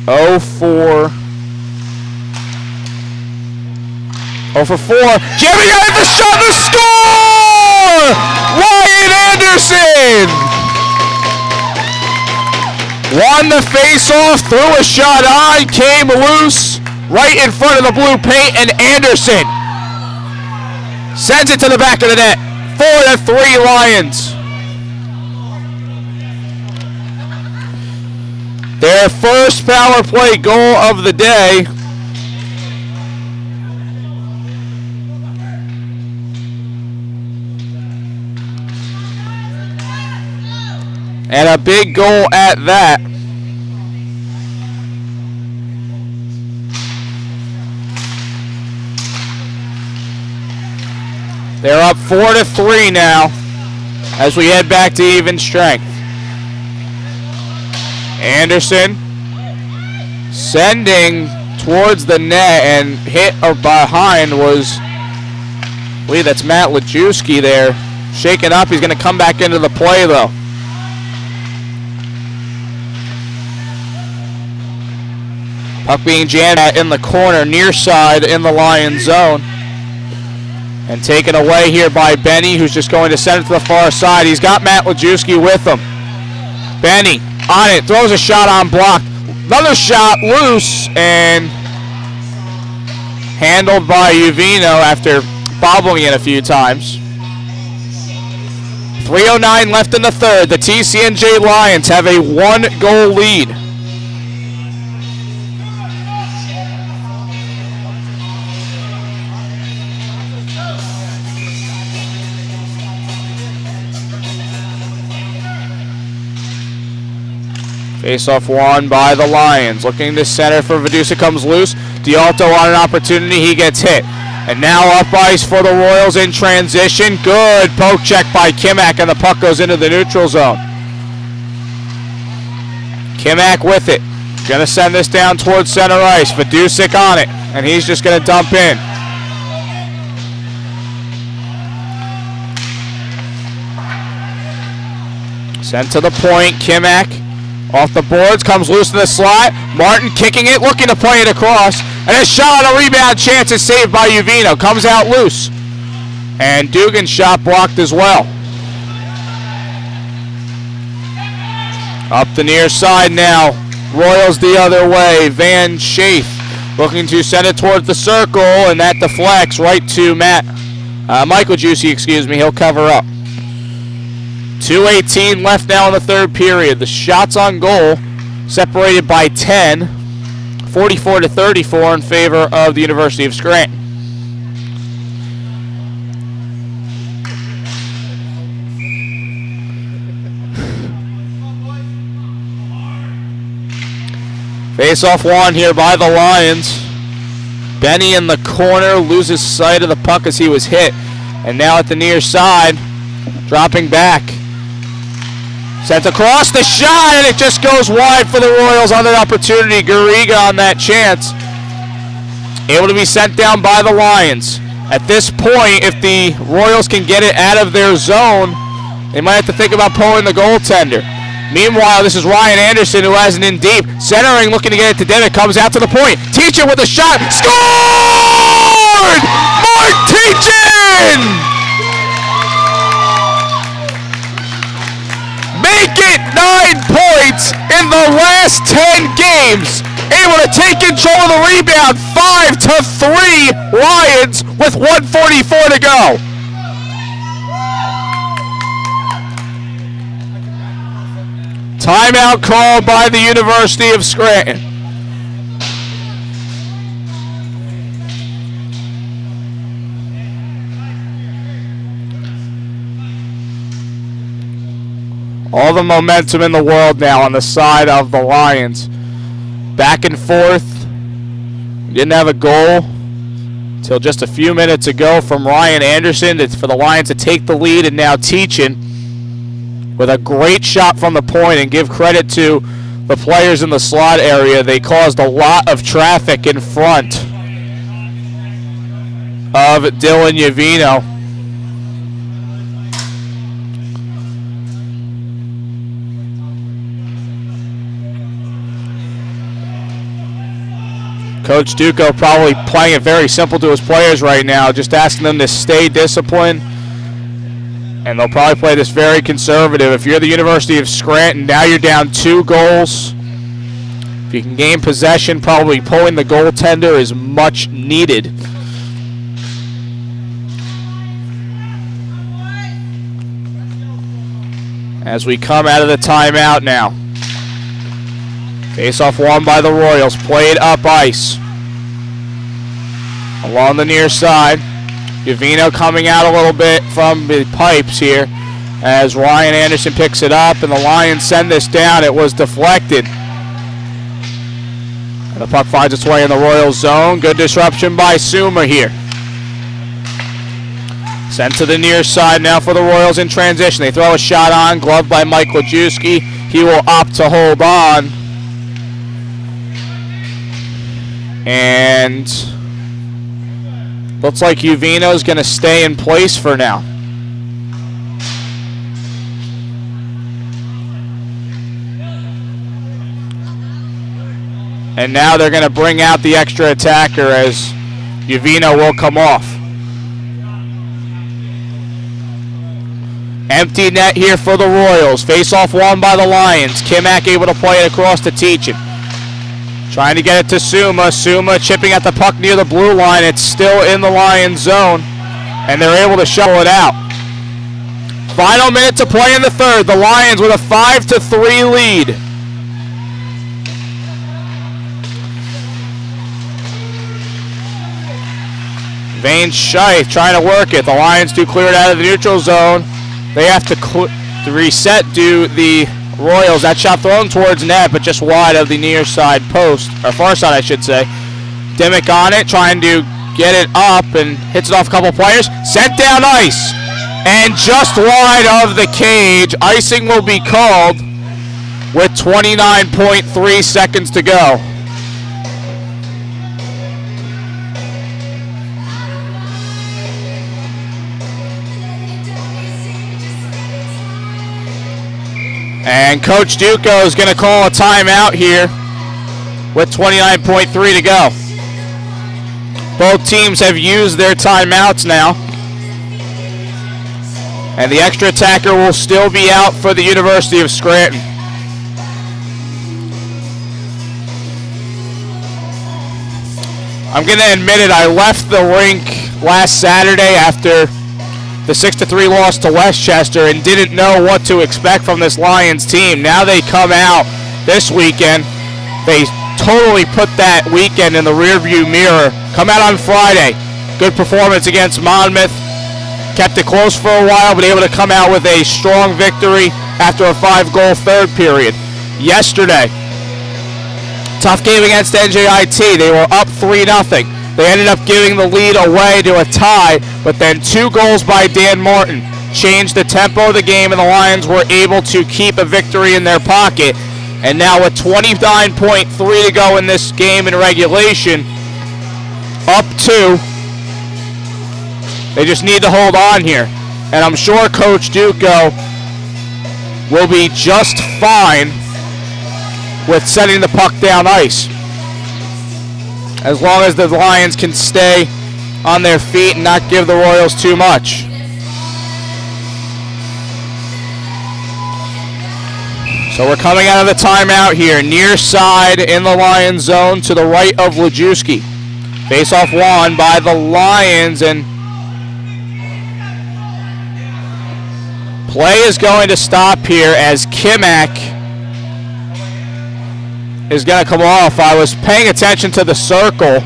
0 for 4. Jimmy got the shot to score! Ryan Anderson! Won the face-off, threw a shot on, came loose right in front of the blue paint, and Anderson sends it to the back of the net. 4-3 Lions. Their first power play goal of the day. And a big goal at that. They're up 4-3 now as we head back to even strength. Anderson sending towards the net and hit behind was, I believe that's Matt Lajewski there. Shaken up, he's going to come back into the play though. Puck being jammed in the corner, near side in the Lions zone. And taken away here by Benny, who's just going to send it to the far side. He's got Matt Lajewski with him. Benny on it, throws a shot on block. Another shot loose and handled by Uvino after bobbling it a few times. 3:09 left in the third. The TCNJ Lions have a 1-goal lead. Face-off won by the Lions. Looking to center for Vidusa, comes loose. D'Alto on an opportunity, he gets hit. And now up ice for the Royals in transition. Good poke check by Kimak, and the puck goes into the neutral zone. Kimak with it. Gonna send this down towards center ice. Vidusic on it, and he's just gonna dump in. Sent to the point, Kimak. Off the boards, comes loose in the slot. Martin kicking it, looking to play it across. And a shot on a rebound chance is saved by Uvino. Comes out loose. And Dugan's shot blocked as well. Up the near side now. Royals the other way. Van Schaaf looking to send it towards the circle, and that deflects right to Michael Juicy, excuse me. He'll cover up. 2:18 left now in the third period. The shots on goal separated by 10, 44-34 in favor of the University of Scranton. Face-off won here by the Lions. Benny in the corner loses sight of the puck as he was hit. And now at the near side, dropping back. Sent across, the shot, and it just goes wide for the Royals on that opportunity. Garriga on that chance. Able to be sent down by the Lions. At this point, if the Royals can get it out of their zone, they might have to think about pulling the goaltender. Meanwhile, this is Ryan Anderson, who has it in deep. Centering, looking to get it to Devitt, comes out to the point. Teachin with a shot, scored! Mark Teachin! Make it 9 points in the last 10 games. Able to take control of the rebound. 5-3 Lions with 1:44 to go. Timeout called by the University of Scranton. All the momentum in the world now on the side of the Lions. Back and forth. We didn't have a goal until just a few minutes ago from Ryan Anderson for the Lions to take the lead, and now Teachin with a great shot from the point, and give credit to the players in the slot area. They caused a lot of traffic in front of Dylan Yavino. Coach Duco probably playing it very simple to his players right now, just asking them to stay disciplined, and they'll probably play this very conservative. If you're the University of Scranton, now you're down 2 goals. If you can gain possession, probably pulling the goaltender is much needed. As we come out of the timeout now. Face-off won by the Royals, played up ice. Along the near side, Yavino coming out a little bit from the pipes here as Ryan Anderson picks it up, and the Lions send this down. It was deflected. And the puck finds its way in the Royals zone. Good disruption by Suma here. Sent to the near side now for the Royals in transition. They throw a shot on, gloved by Mike Lajewski. He will opt to hold on. And looks like Yavino's going to stay in place for now. And now they're going to bring out the extra attacker as Yavino will come off. Empty net here for the Royals. Face-off won by the Lions. Kimak able to play it across to Teachin. Trying to get it to Suma. Suma chipping at the puck near the blue line. It's still in the Lions zone, and they're able to shovel it out. Final minute to play in the third. The Lions with a 5-3 lead. Vane Scheich trying to work it. The Lions do clear it out of the neutral zone. They have to reset to the Royals. That shot thrown towards net, but just wide of the near side post, or far side I should say. Dimmick on it, trying to get it up, and hits it off a couple players. Sent down ice, and just wide of the cage. Icing will be called with 29.3 seconds to go. And Coach Duco is going to call a timeout here with 29.3 to go. Both teams have used their timeouts now. And the extra attacker will still be out for the University of Scranton. I'm going to admit it, I left the rink last Saturday after the 6-3 loss to Westchester and didn't know what to expect from this Lions team. Now they come out this weekend. They totally put that weekend in the rearview mirror. Come out on Friday. Good performance against Monmouth. Kept it close for a while, but able to come out with a strong victory after a 5-goal third period. Yesterday, tough game against NJIT. They were up 3-0. They ended up giving the lead away to a tie, but then 2 goals by Dan Martin changed the tempo of the game, and the Lions were able to keep a victory in their pocket. And now with 29.3 to go in this game in regulation, up 2. They just need to hold on here. And I'm sure Coach Duco will be just fine with setting the puck down ice, as long as the Lions can stay on their feet and not give the Royals too much. So we're coming out of the timeout here. Near side in the Lions zone to the right of Lajewski. Face-off won by the Lions, and play is going to stop here as Kimak is going to come off. I was paying attention to the circle,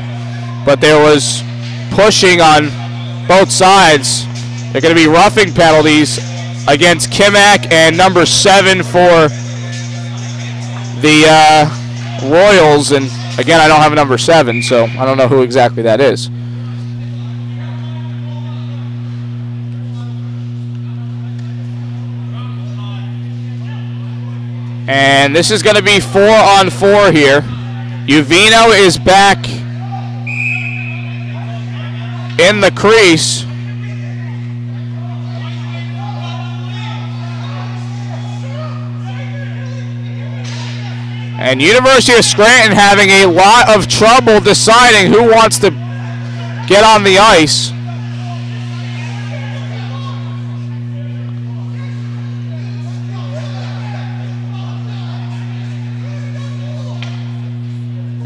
but there was pushing on both sides. They're going to be roughing penalties against Kimak and number 7 for the Royals, and Again, I don't have a number 7, so I don't know who exactly that is. And this is going to be 4-on-4 here. Uvino is back in the crease. And University of Scranton having a lot of trouble deciding who wants to get on the ice.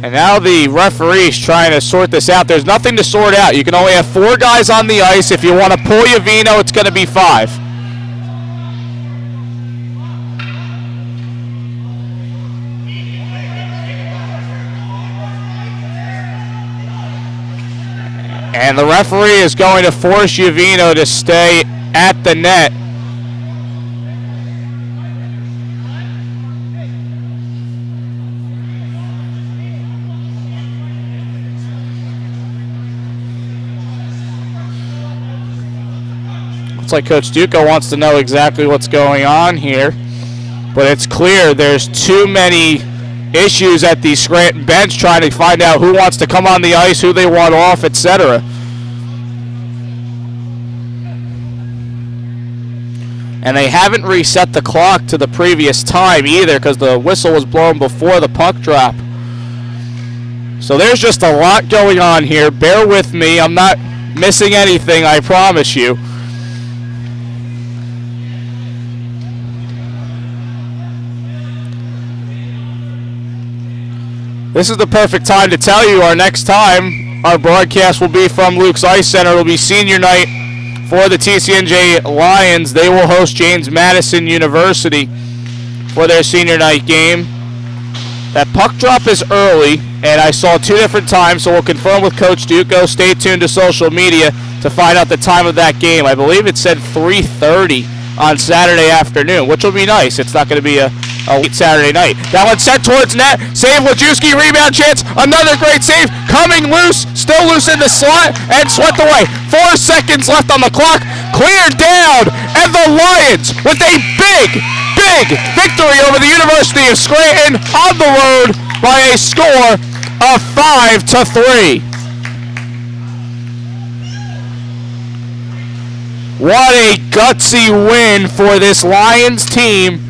And now the referee is trying to sort this out. There's nothing to sort out. You can only have 4 guys on the ice. If you want to pull Uvino, it's going to be 5. And the referee is going to force Uvino to stay at the net. Looks like Coach Duco wants to know exactly what's going on here. But it's clear there's too many issues at the Scranton bench trying to find out who wants to come on the ice, who they want off, etc. And they haven't reset the clock to the previous time either because the whistle was blown before the puck drop. So there's just a lot going on here. Bear with me. I'm not missing anything, I promise you. This is the perfect time to tell you our next time our broadcast will be from Luke's Ice Center. It will be senior night for the TCNJ Lions. They will host James Madison University for their senior night game. That puck drop is early, and I saw 2 different times, so we'll confirm with Coach Duco. Stay tuned to social media to find out the time of that game. I believe it said 3:30 on Saturday afternoon, which will be nice. It's not going to be a late Saturday night. That one sent towards net. Save Wojcicki, rebound chance. Another great save. Coming loose. Still loose in the slot and swept away. 4 seconds left on the clock. Cleared down. And the Lions with a big victory over the University of Scranton on the road by a score of 5-3. What a gutsy win for this Lions team.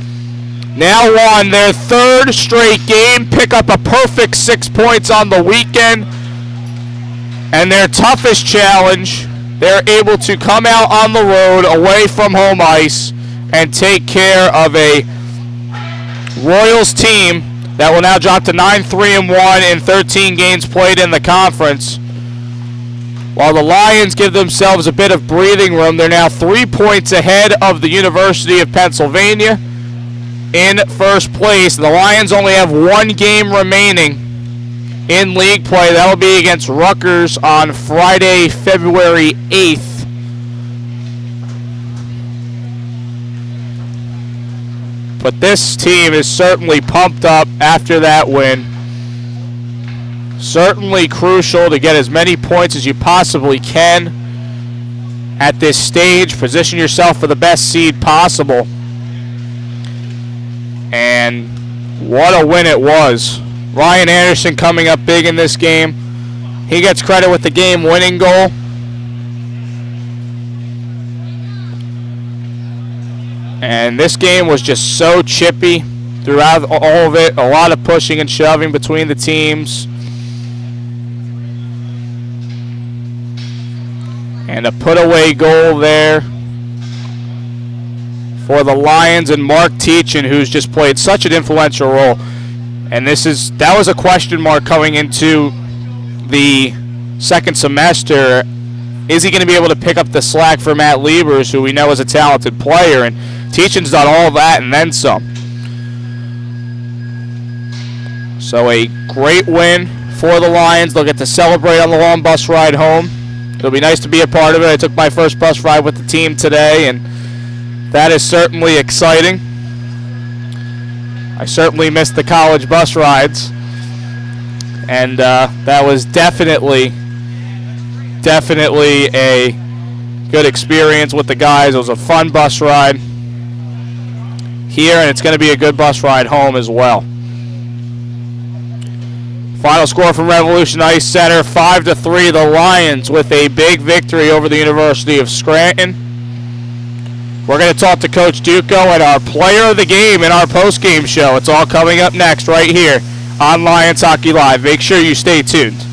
Now won their 3rd straight game, pick up a perfect 6 points on the weekend. And their toughest challenge, they're able to come out on the road away from home ice and take care of a Royals team that will now drop to 9-3-1 in 13 games played in the conference. While the Lions give themselves a bit of breathing room, they're now 3 points ahead of the University of Pennsylvania in first place. The Lions only have 1 game remaining in league play. That will be against Rutgers on Friday, February 8th. But this team is certainly pumped up after that win. Certainly crucial to get as many points as you possibly can at this stage. Position yourself for the best seed possible. And what a win it was. Ryan Anderson coming up big in this game. He gets credit with the game-winning goal. And this game was just so chippy throughout all of it. A lot of pushing and shoving between the teams. And a put-away goal there for the Lions and Mark Teachin, who's just played such an influential role. And that was a question mark coming into the second semester. Is he going to be able to pick up the slack for Matt Liebers, who we know is a talented player? And Teachin's done all of that and then some. So a great win for the Lions. They'll get to celebrate on the long bus ride home. It'll be nice to be a part of it. I took my first bus ride with the team today, and that is certainly exciting. I certainly missed the college bus rides. And that was definitely a good experience with the guys. It was a fun bus ride here, and it's going to be a good bus ride home as well. Final score from Revolution Ice Center, 5-3. The Lions with a big victory over the University of Scranton. We're going to talk to Coach Duco at our player of the game in our post-game show. It's all coming up next right here on Lions Hockey Live. Make sure you stay tuned.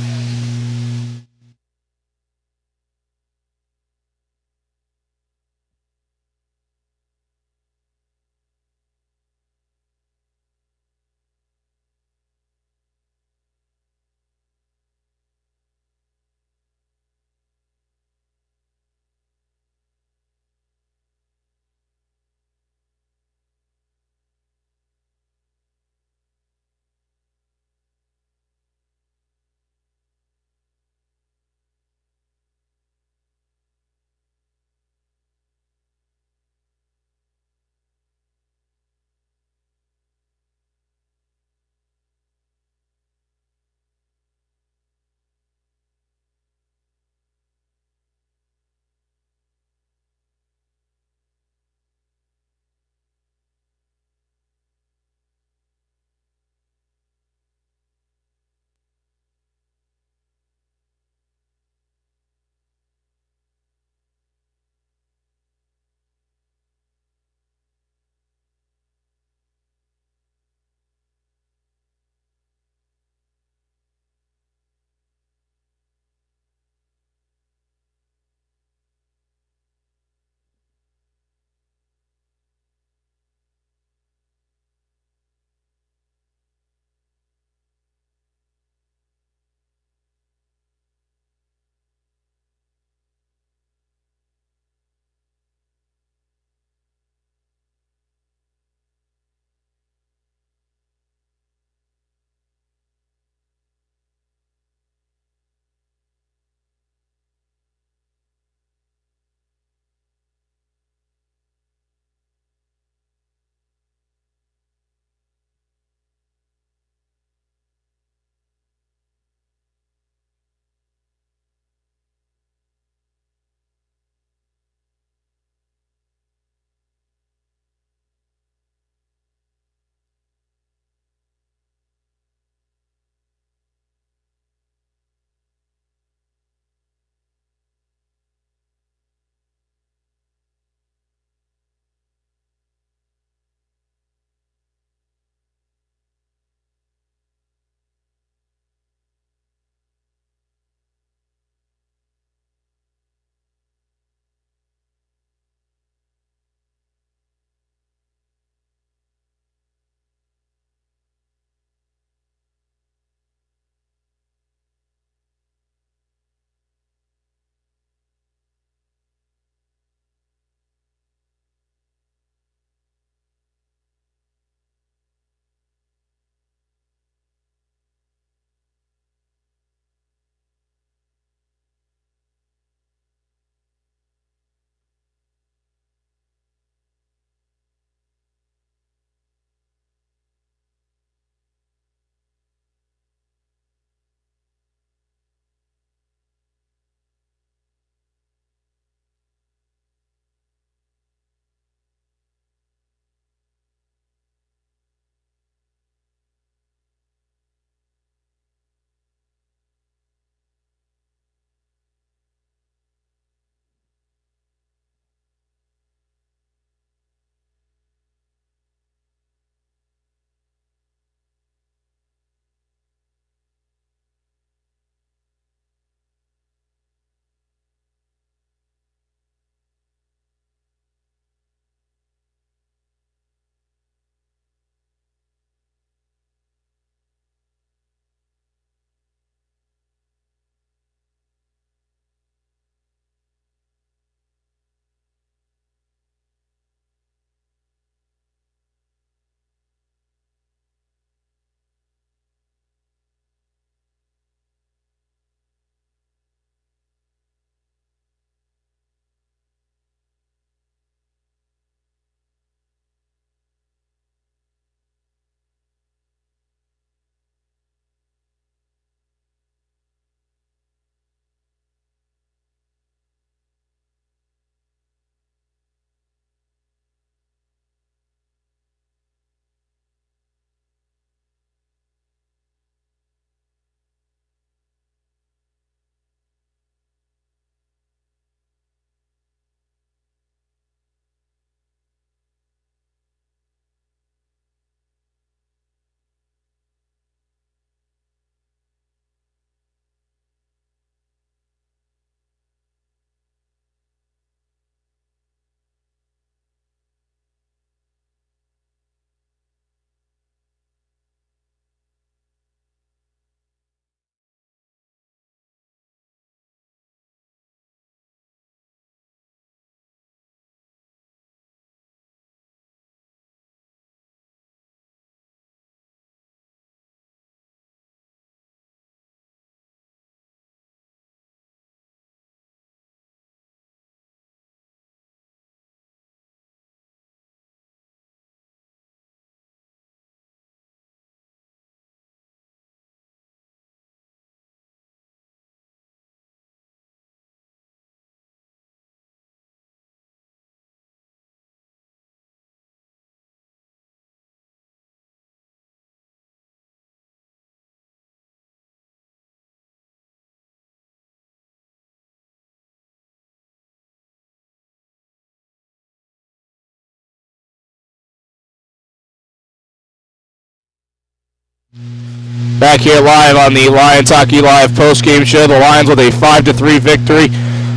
Back here live on the Lions Hockey Live post-game show. The Lions with a 5-3 victory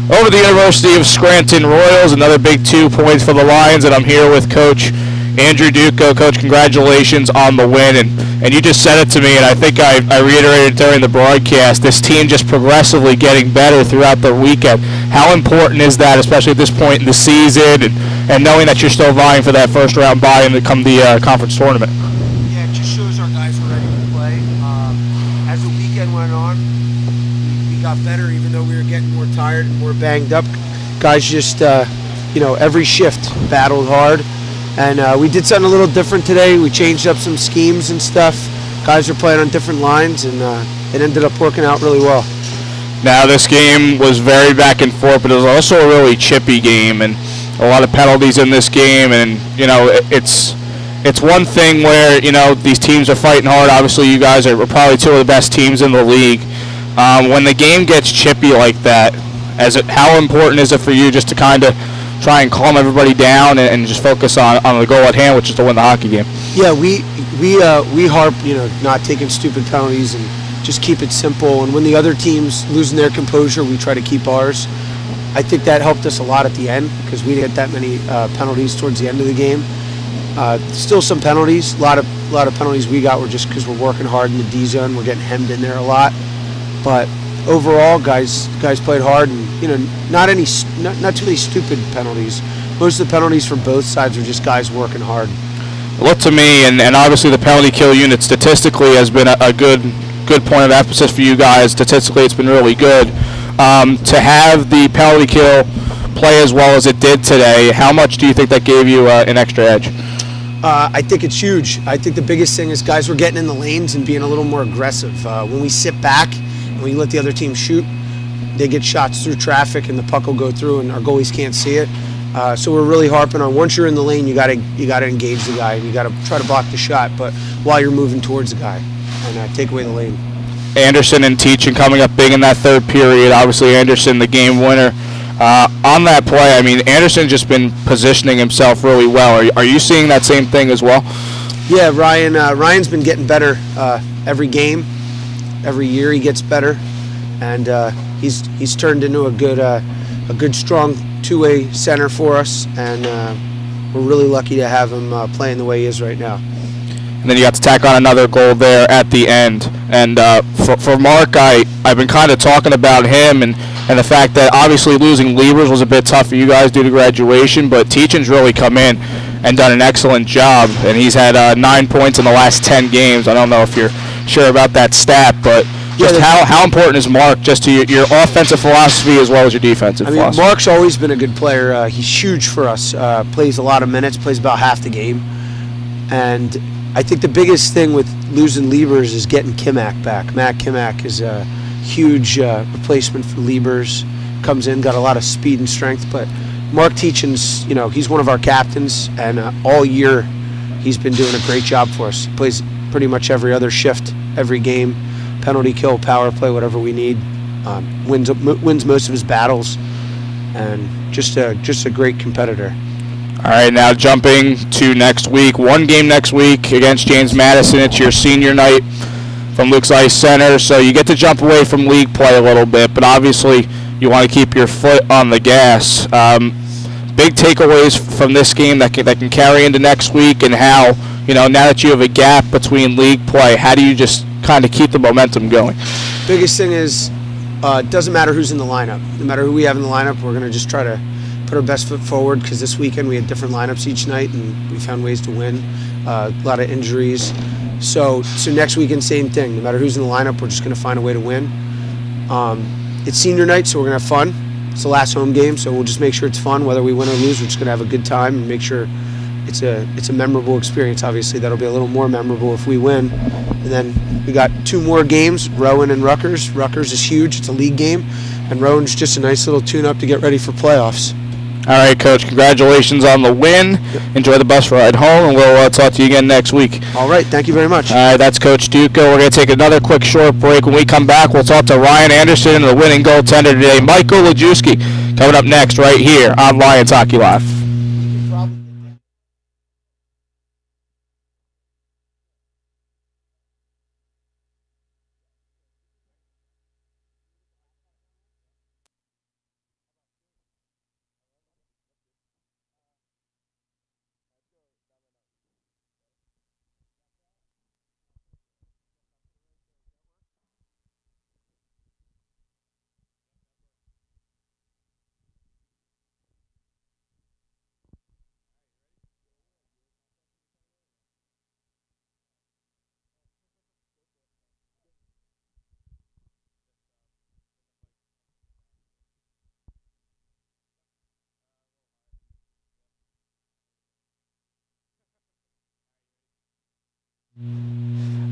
over the University of Scranton Royals. Another big 2 points for the Lions, and I'm here with Coach Andrew Duco. Coach, congratulations on the win, and you just said it to me, and I think I reiterated during the broadcast, this team just progressively getting better throughout the weekend. How important is that, especially at this point in the season, and knowing that you're still vying for that first-round bye and come the conference tournament?
Yeah, it just shows our guys are ready to play. As the weekend went on, we got better, even though we were getting more tired and more banged up. Guys just, every shift battled hard. And we did something a little different today. We changed up some schemes and stuff. Guys are playing on different lines, and it ended up working out really well.
Now, this game was very back and forth, but it was also a really chippy game, and a lot of penalties in this game. And, it's one thing where, these teams are fighting hard. Obviously, you guys are probably two of the best teams in the league. When the game gets chippy like that, how important is it for you just to kind of try and calm everybody down and just focus on the goal at hand, which is to win the hockey game?
Yeah, we harp, not taking stupid penalties and just keep it simple. And when the other team's losing their composure, we try to keep ours. I think that helped us a lot at the end because we didn't get that many penalties towards the end of the game. Still some penalties. A lot of penalties we got were just because we're working hard in the D zone. We're getting hemmed in there a lot. But overall, guys played hard, and not too many stupid penalties. Most of the penalties for both sides were just guys working hard.
Look to me, and obviously the penalty kill unit statistically has been a good point of emphasis for you guys. Statistically, it's been really good. To have the penalty kill play as well as it did today, how much do you think that gave you an extra edge?
I think it's huge. I think the biggest thing is guys were getting in the lanes and being a little more aggressive. When we sit back and we let the other team shoot, they get shots through traffic and the puck will go through and our goalies can't see it. So we're really harping on, once you're in the lane, you gotta engage the guy. You gotta try to block the shot, but while you're moving towards the guy and take away the lane.
Anderson and Teachin coming up big in that third period. Obviously Anderson, the game winner. On that play, I mean, Anderson's just been positioning himself really well. Are you seeing that same thing as well?
Yeah, Ryan's been getting better every game. Every year he gets better, and he's turned into a good strong two-way center for us, and we're really lucky to have him playing the way he is right now.
And then you got to tack on another goal there at the end. And for Mark, I've been kind of talking about him and the fact that obviously losing Liebers was a bit tough for you guys due to graduation, but Teachin's really come in and done an excellent job, and he's had 9 points in the last 10 games. I don't know if you're sure about that stat, but just how important is Mark just to your offensive philosophy as well as your defensive philosophy?
Mark's always been a good player. He's huge for us. Plays a lot of minutes, plays about half the game. And I think the biggest thing with losing Liebers is getting Kimak back. Matt Kimak is a huge replacement for Liebers. Comes in, got a lot of speed and strength, but Mark Teachin's, he's one of our captains, and all year he's been doing a great job for us. He plays pretty much every other shift, every game, penalty kill, power play, whatever we need. Wins most of his battles, and just a great competitor.
All right, now jumping to next week. One game next week against James Madison. It's your senior night from Luke's Ice Center, so you get to jump away from league play a little bit, but obviously you want to keep your foot on the gas. Big takeaways from this game that can carry into next week, and how, now that you have a gap between league play, how do you just kind of keep the momentum going?
Biggest thing is it doesn't matter who's in the lineup. No matter who we have in the lineup, we're going to just try to put our best foot forward, because this weekend we had different lineups each night and we found ways to win. A lot of injuries. So next weekend, same thing. No matter who's in the lineup, we're just going to find a way to win. It's senior night, so we're going to have fun. It's the last home game, so we'll just make sure it's fun. Whether we win or lose, we're just going to have a good time and make sure it's a memorable experience. Obviously, that'll be a little more memorable if we win. And then we got 2 more games, Rowan and Rutgers. Rutgers is huge. It's a league game. And Rowan's just a nice little tune-up to get ready for playoffs.
All right, Coach, congratulations on the win. Yep. Enjoy the bus ride home, and we'll talk to you again next week.
All right, thank you very much.
All right, that's Coach Duco. We're going to take another quick short break. When we come back, we'll talk to Ryan Anderson, the winning goaltender today, Michael Lajewski, coming up next right here on Lions Hockey Live.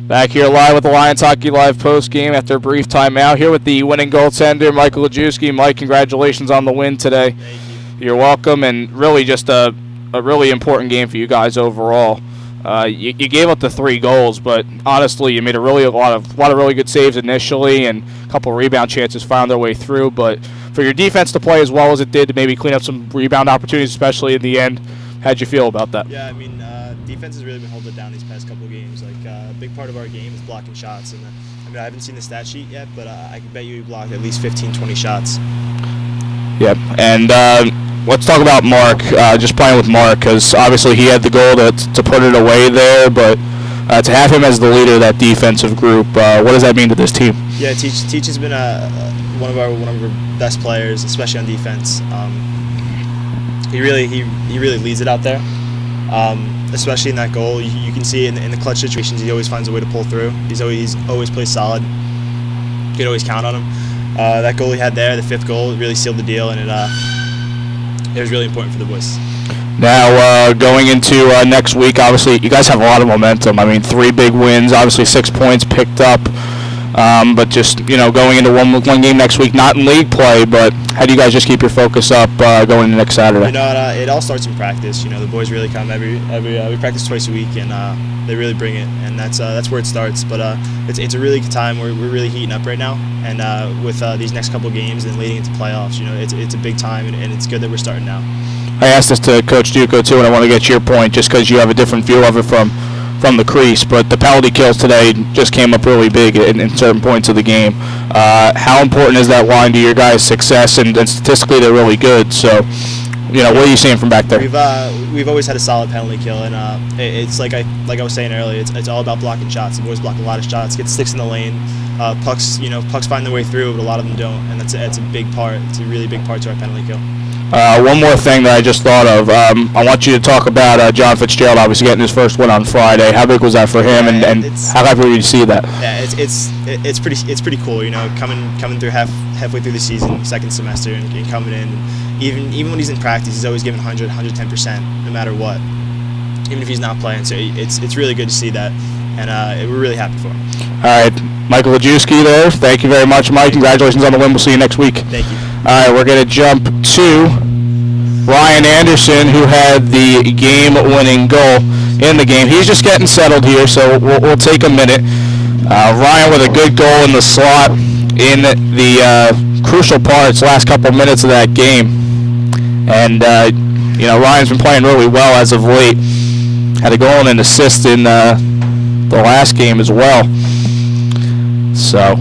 Back here live with the Lions Hockey Live post game after a brief timeout. Here with the winning goaltender, Michael Lajewski. Mike, congratulations on the win today.
Thank you.
You're welcome, and really just a really important game for you guys overall. You gave up the 3 goals, but honestly, you made a lot of really good saves initially, and a couple of rebound chances found their way through. But for your defense to play as well as it did, to maybe clean up some rebound opportunities, especially in the end, how'd you feel about that?
Yeah, I mean, defense has really been holding it down these past couple of games. Like a big part of our game is blocking shots, and I mean, I haven't seen the stat sheet yet, but I can bet you we blocked at least 15, 20 shots.
Yep, and let's talk about Mark, just playing with Mark, because obviously he had the goal to put it away there, but to have him as the leader of that defensive group, what does that mean to this team?
Yeah, Teach has been one of our best players, especially on defense. He really leads it out there, especially in that goal. You can see in the clutch situations, he always finds a way to pull through. He's always plays solid. You can always count on him. That goal he had there, the 5th goal, really sealed the deal, and it was really important for the boys.
Now, going into next week, obviously, you guys have a lot of momentum. I mean, 3 big wins, obviously 6 points picked up, but just, going into one game next week, not in league play, but how do you guys just keep your focus up going into next Saturday?
It all starts in practice. The boys really come we practice twice a week, and they really bring it, and that's where it starts. But it's a really good time. We're really heating up right now, and with these next couple games and leading into playoffs, it's a big time, and it's good that we're starting now.
I asked this to Coach Duco too, and I want to get your point, just because you have a different view of it from the crease. But the penalty kills today just came up really big in certain points of the game. How important is that line to your guys' success? And statistically, they're really good. So, what are you seeing from back there?
We've always had a solid penalty kill, and it's like I was saying earlier. It's all about blocking shots. The boys block a lot of shots, get sticks in the lane. Pucks find their way through, but a lot of them don't, and that's a big part. It's a really big part to our penalty kill.
One more thing that I just thought of. I want you to talk about John Fitzgerald obviously getting his first win on Friday. How big was that for him, and how happy were you to see that?
Yeah, it's pretty cool. Coming through halfway through the season, second semester, and coming in. Even when he's in practice, he's always giving 100, 110%, no matter what. Even if he's not playing, so it's really good to see that, and we're really happy for him.
All right, Michael Lajewski there. Thank you very much, Mike. Congratulations on the win. We'll see you next week.
Thank you.
All right, we're going to jump to Ryan Anderson, who had the game-winning goal in the game. He's just getting settled here, so we'll take a minute. Ryan with a good goal in the slot in the crucial parts, last couple minutes of that game. And, Ryan's been playing really well as of late. Had a goal and an assist in the last game as well. So,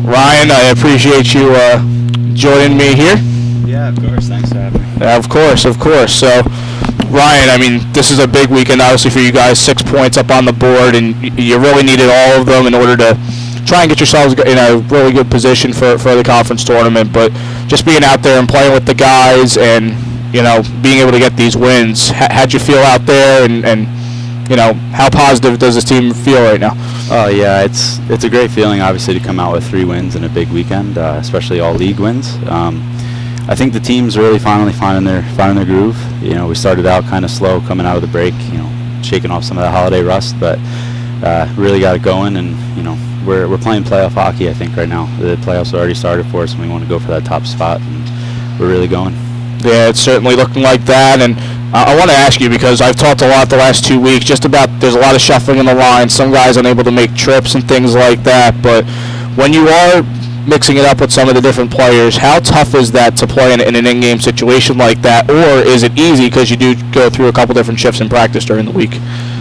Ryan, I appreciate you joining me here.
Yeah, of course. Thanks for having me.
Of course. So, Ryan, I mean, this is a big weekend, obviously, for you guys. 6 points up on the board, and you really needed all of them in order to try and get yourselves in a really good position for the conference tournament. But just being out there and playing with the guys and, being able to get these wins, how'd you feel out there, and how positive does this team feel right now?
Oh yeah, it's a great feeling, obviously, to come out with 3 wins in a big weekend, especially all league wins. I think the team's really finally finding their groove. We started out kind of slow coming out of the break, shaking off some of that holiday rust, but really got it going, and we're playing playoff hockey, I think, right now. The playoffs already started for us, and we want to go for that top spot, and we're really going.
Yeah, it's certainly looking like that, and I want to ask you, because I've talked a lot the last 2 weeks just about there's a lot of shuffling in the line, some guys unable to make trips and things like that, but when you are mixing it up with some of the different players, how tough is that to play in an in-game situation like that, or is it easy because you do go through a couple different shifts in practice during the week?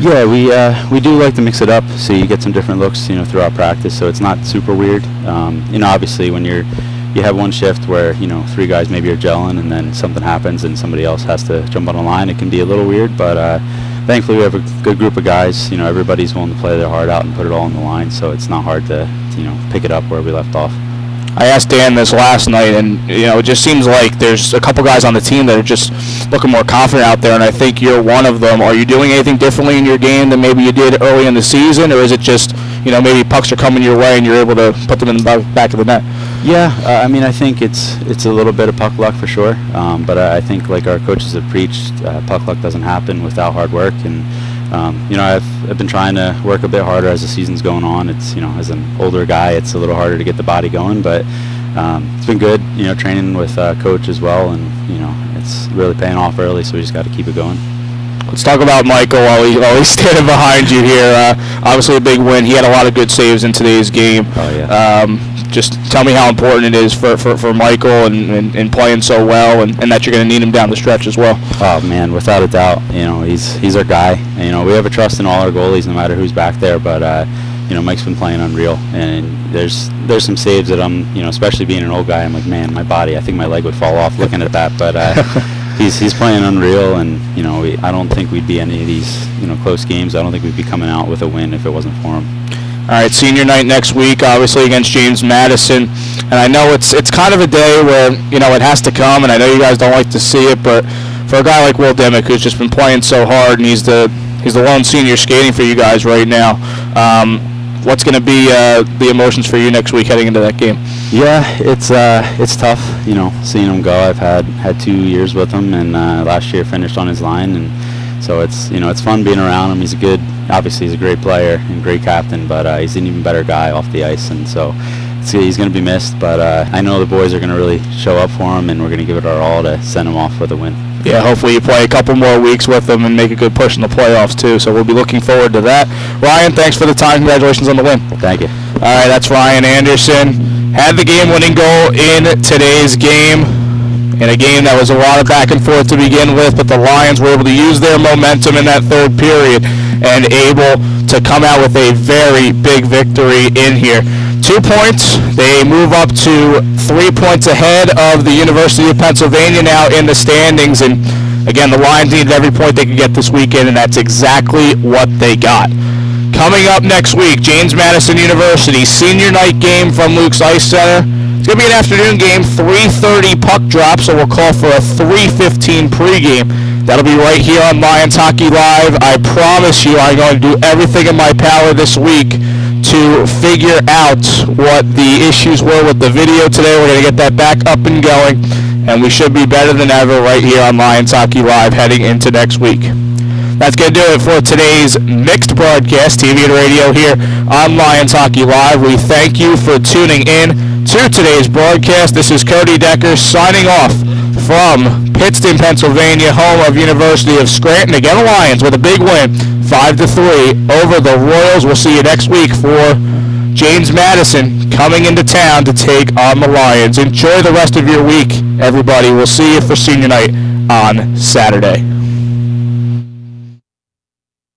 Yeah, we do like to mix it up so you get some different looks throughout practice, so it's not super weird. Obviously when you have one shift where 3 guys maybe are gelling, and then something happens and somebody else has to jump on the line, it can be a little weird, but thankfully we have a good group of guys. Everybody's willing to play their heart out and put it all on the line, so it's not hard to pick it up where we left off.
I asked Dan this last night, and it just seems like there's a couple guys on the team that are just looking more confident out there, and I think you're one of them. Are you doing anything differently in your game than maybe you did early in the season, or is it just maybe pucks are coming your way and you're able to put them in the back of the net?
Yeah, I think it's a little bit of puck luck for sure, but I think, like our coaches have preached, puck luck doesn't happen without hard work, and You know, I've been trying to work a bit harder as the season's going on. It's, you know, as an older guy, it's a little harder to get the body going, but it's been good, you know, training with coach as well, and, you know, it's really paying off early, so we just got to keep it going.
Let's talk about Michael while he's standing behind you here. Obviously a big win. He had a lot of good saves in today's game.
Oh, yeah.
Just tell me how important it is for Michael and playing so well, and that you're going to need him down the stretch as well.
Oh, man, without a doubt. You know, he's our guy. And, you know, we have a trust in all our goalies no matter who's back there, but you know, Mike's been playing unreal, and there's some saves that I'm, you know, especially being an old guy, I'm like, man, my body, I think my leg would fall off looking at that, but he's playing unreal, and, you know, I don't think we'd be any of these, you know, close games. I don't think we'd be coming out with a win if it wasn't for him.
All right, senior night next week, obviously against James Madison, and I know it's kind of a day where, you know, it has to come, and I know you guys don't like to see it, but for a guy like Will Dimmick, who's just been playing so hard, and he's the lone senior skating for you guys right now, what's going to be the emotions for you next week heading into that game?
Yeah, it's tough, you know, seeing him go. I've had 2 years with him, and last year finished on his line, and so it's, you know, it's fun being around him. Obviously he's a great player and great captain, but he's an even better guy off the ice, and so he's going to be missed. But I know the boys are going to really show up for him, and we're going to give it our all to send him off with a win.
Yeah, hopefully you play a couple more weeks with them and make a good push in the playoffs too. So we'll be looking forward to that. Ryan, thanks for the time. Congratulations on the win.
Thank you.
All right, that's Ryan Anderson. Had the game-winning goal in today's game, in a game that was a lot of back and forth to begin with, but the Lions were able to use their momentum in that third period and able to come out with a very big victory in here. 2 points. They move up to 3 points ahead of the University of Pennsylvania now in the standings. And again, the Lions needed every point they could get this weekend, and that's exactly what they got. Coming up next week, James Madison University, senior night game from Luke's Ice Center. It's going to be an afternoon game, 3:30 puck drop, so we'll call for a 3:15 pregame. That'll be right here on Lions Hockey Live. I promise you I'm going to do everything in my power this week to figure out what the issues were with the video today. We're going to get that back up and going, and we should be better than ever right here on Lions Hockey Live heading into next week. That's going to do it for today's mixed broadcast, TV and radio here on Lions Hockey Live. We thank you for tuning in to today's broadcast. This is Cody Decker signing off from Pittston, Pennsylvania, home of University of Scranton. Again, the Lions with a big win, 5-3 over the Royals. We'll see you next week for James Madison coming into town to take on the Lions. Enjoy the rest of your week, everybody. We'll see you for senior night on Saturday.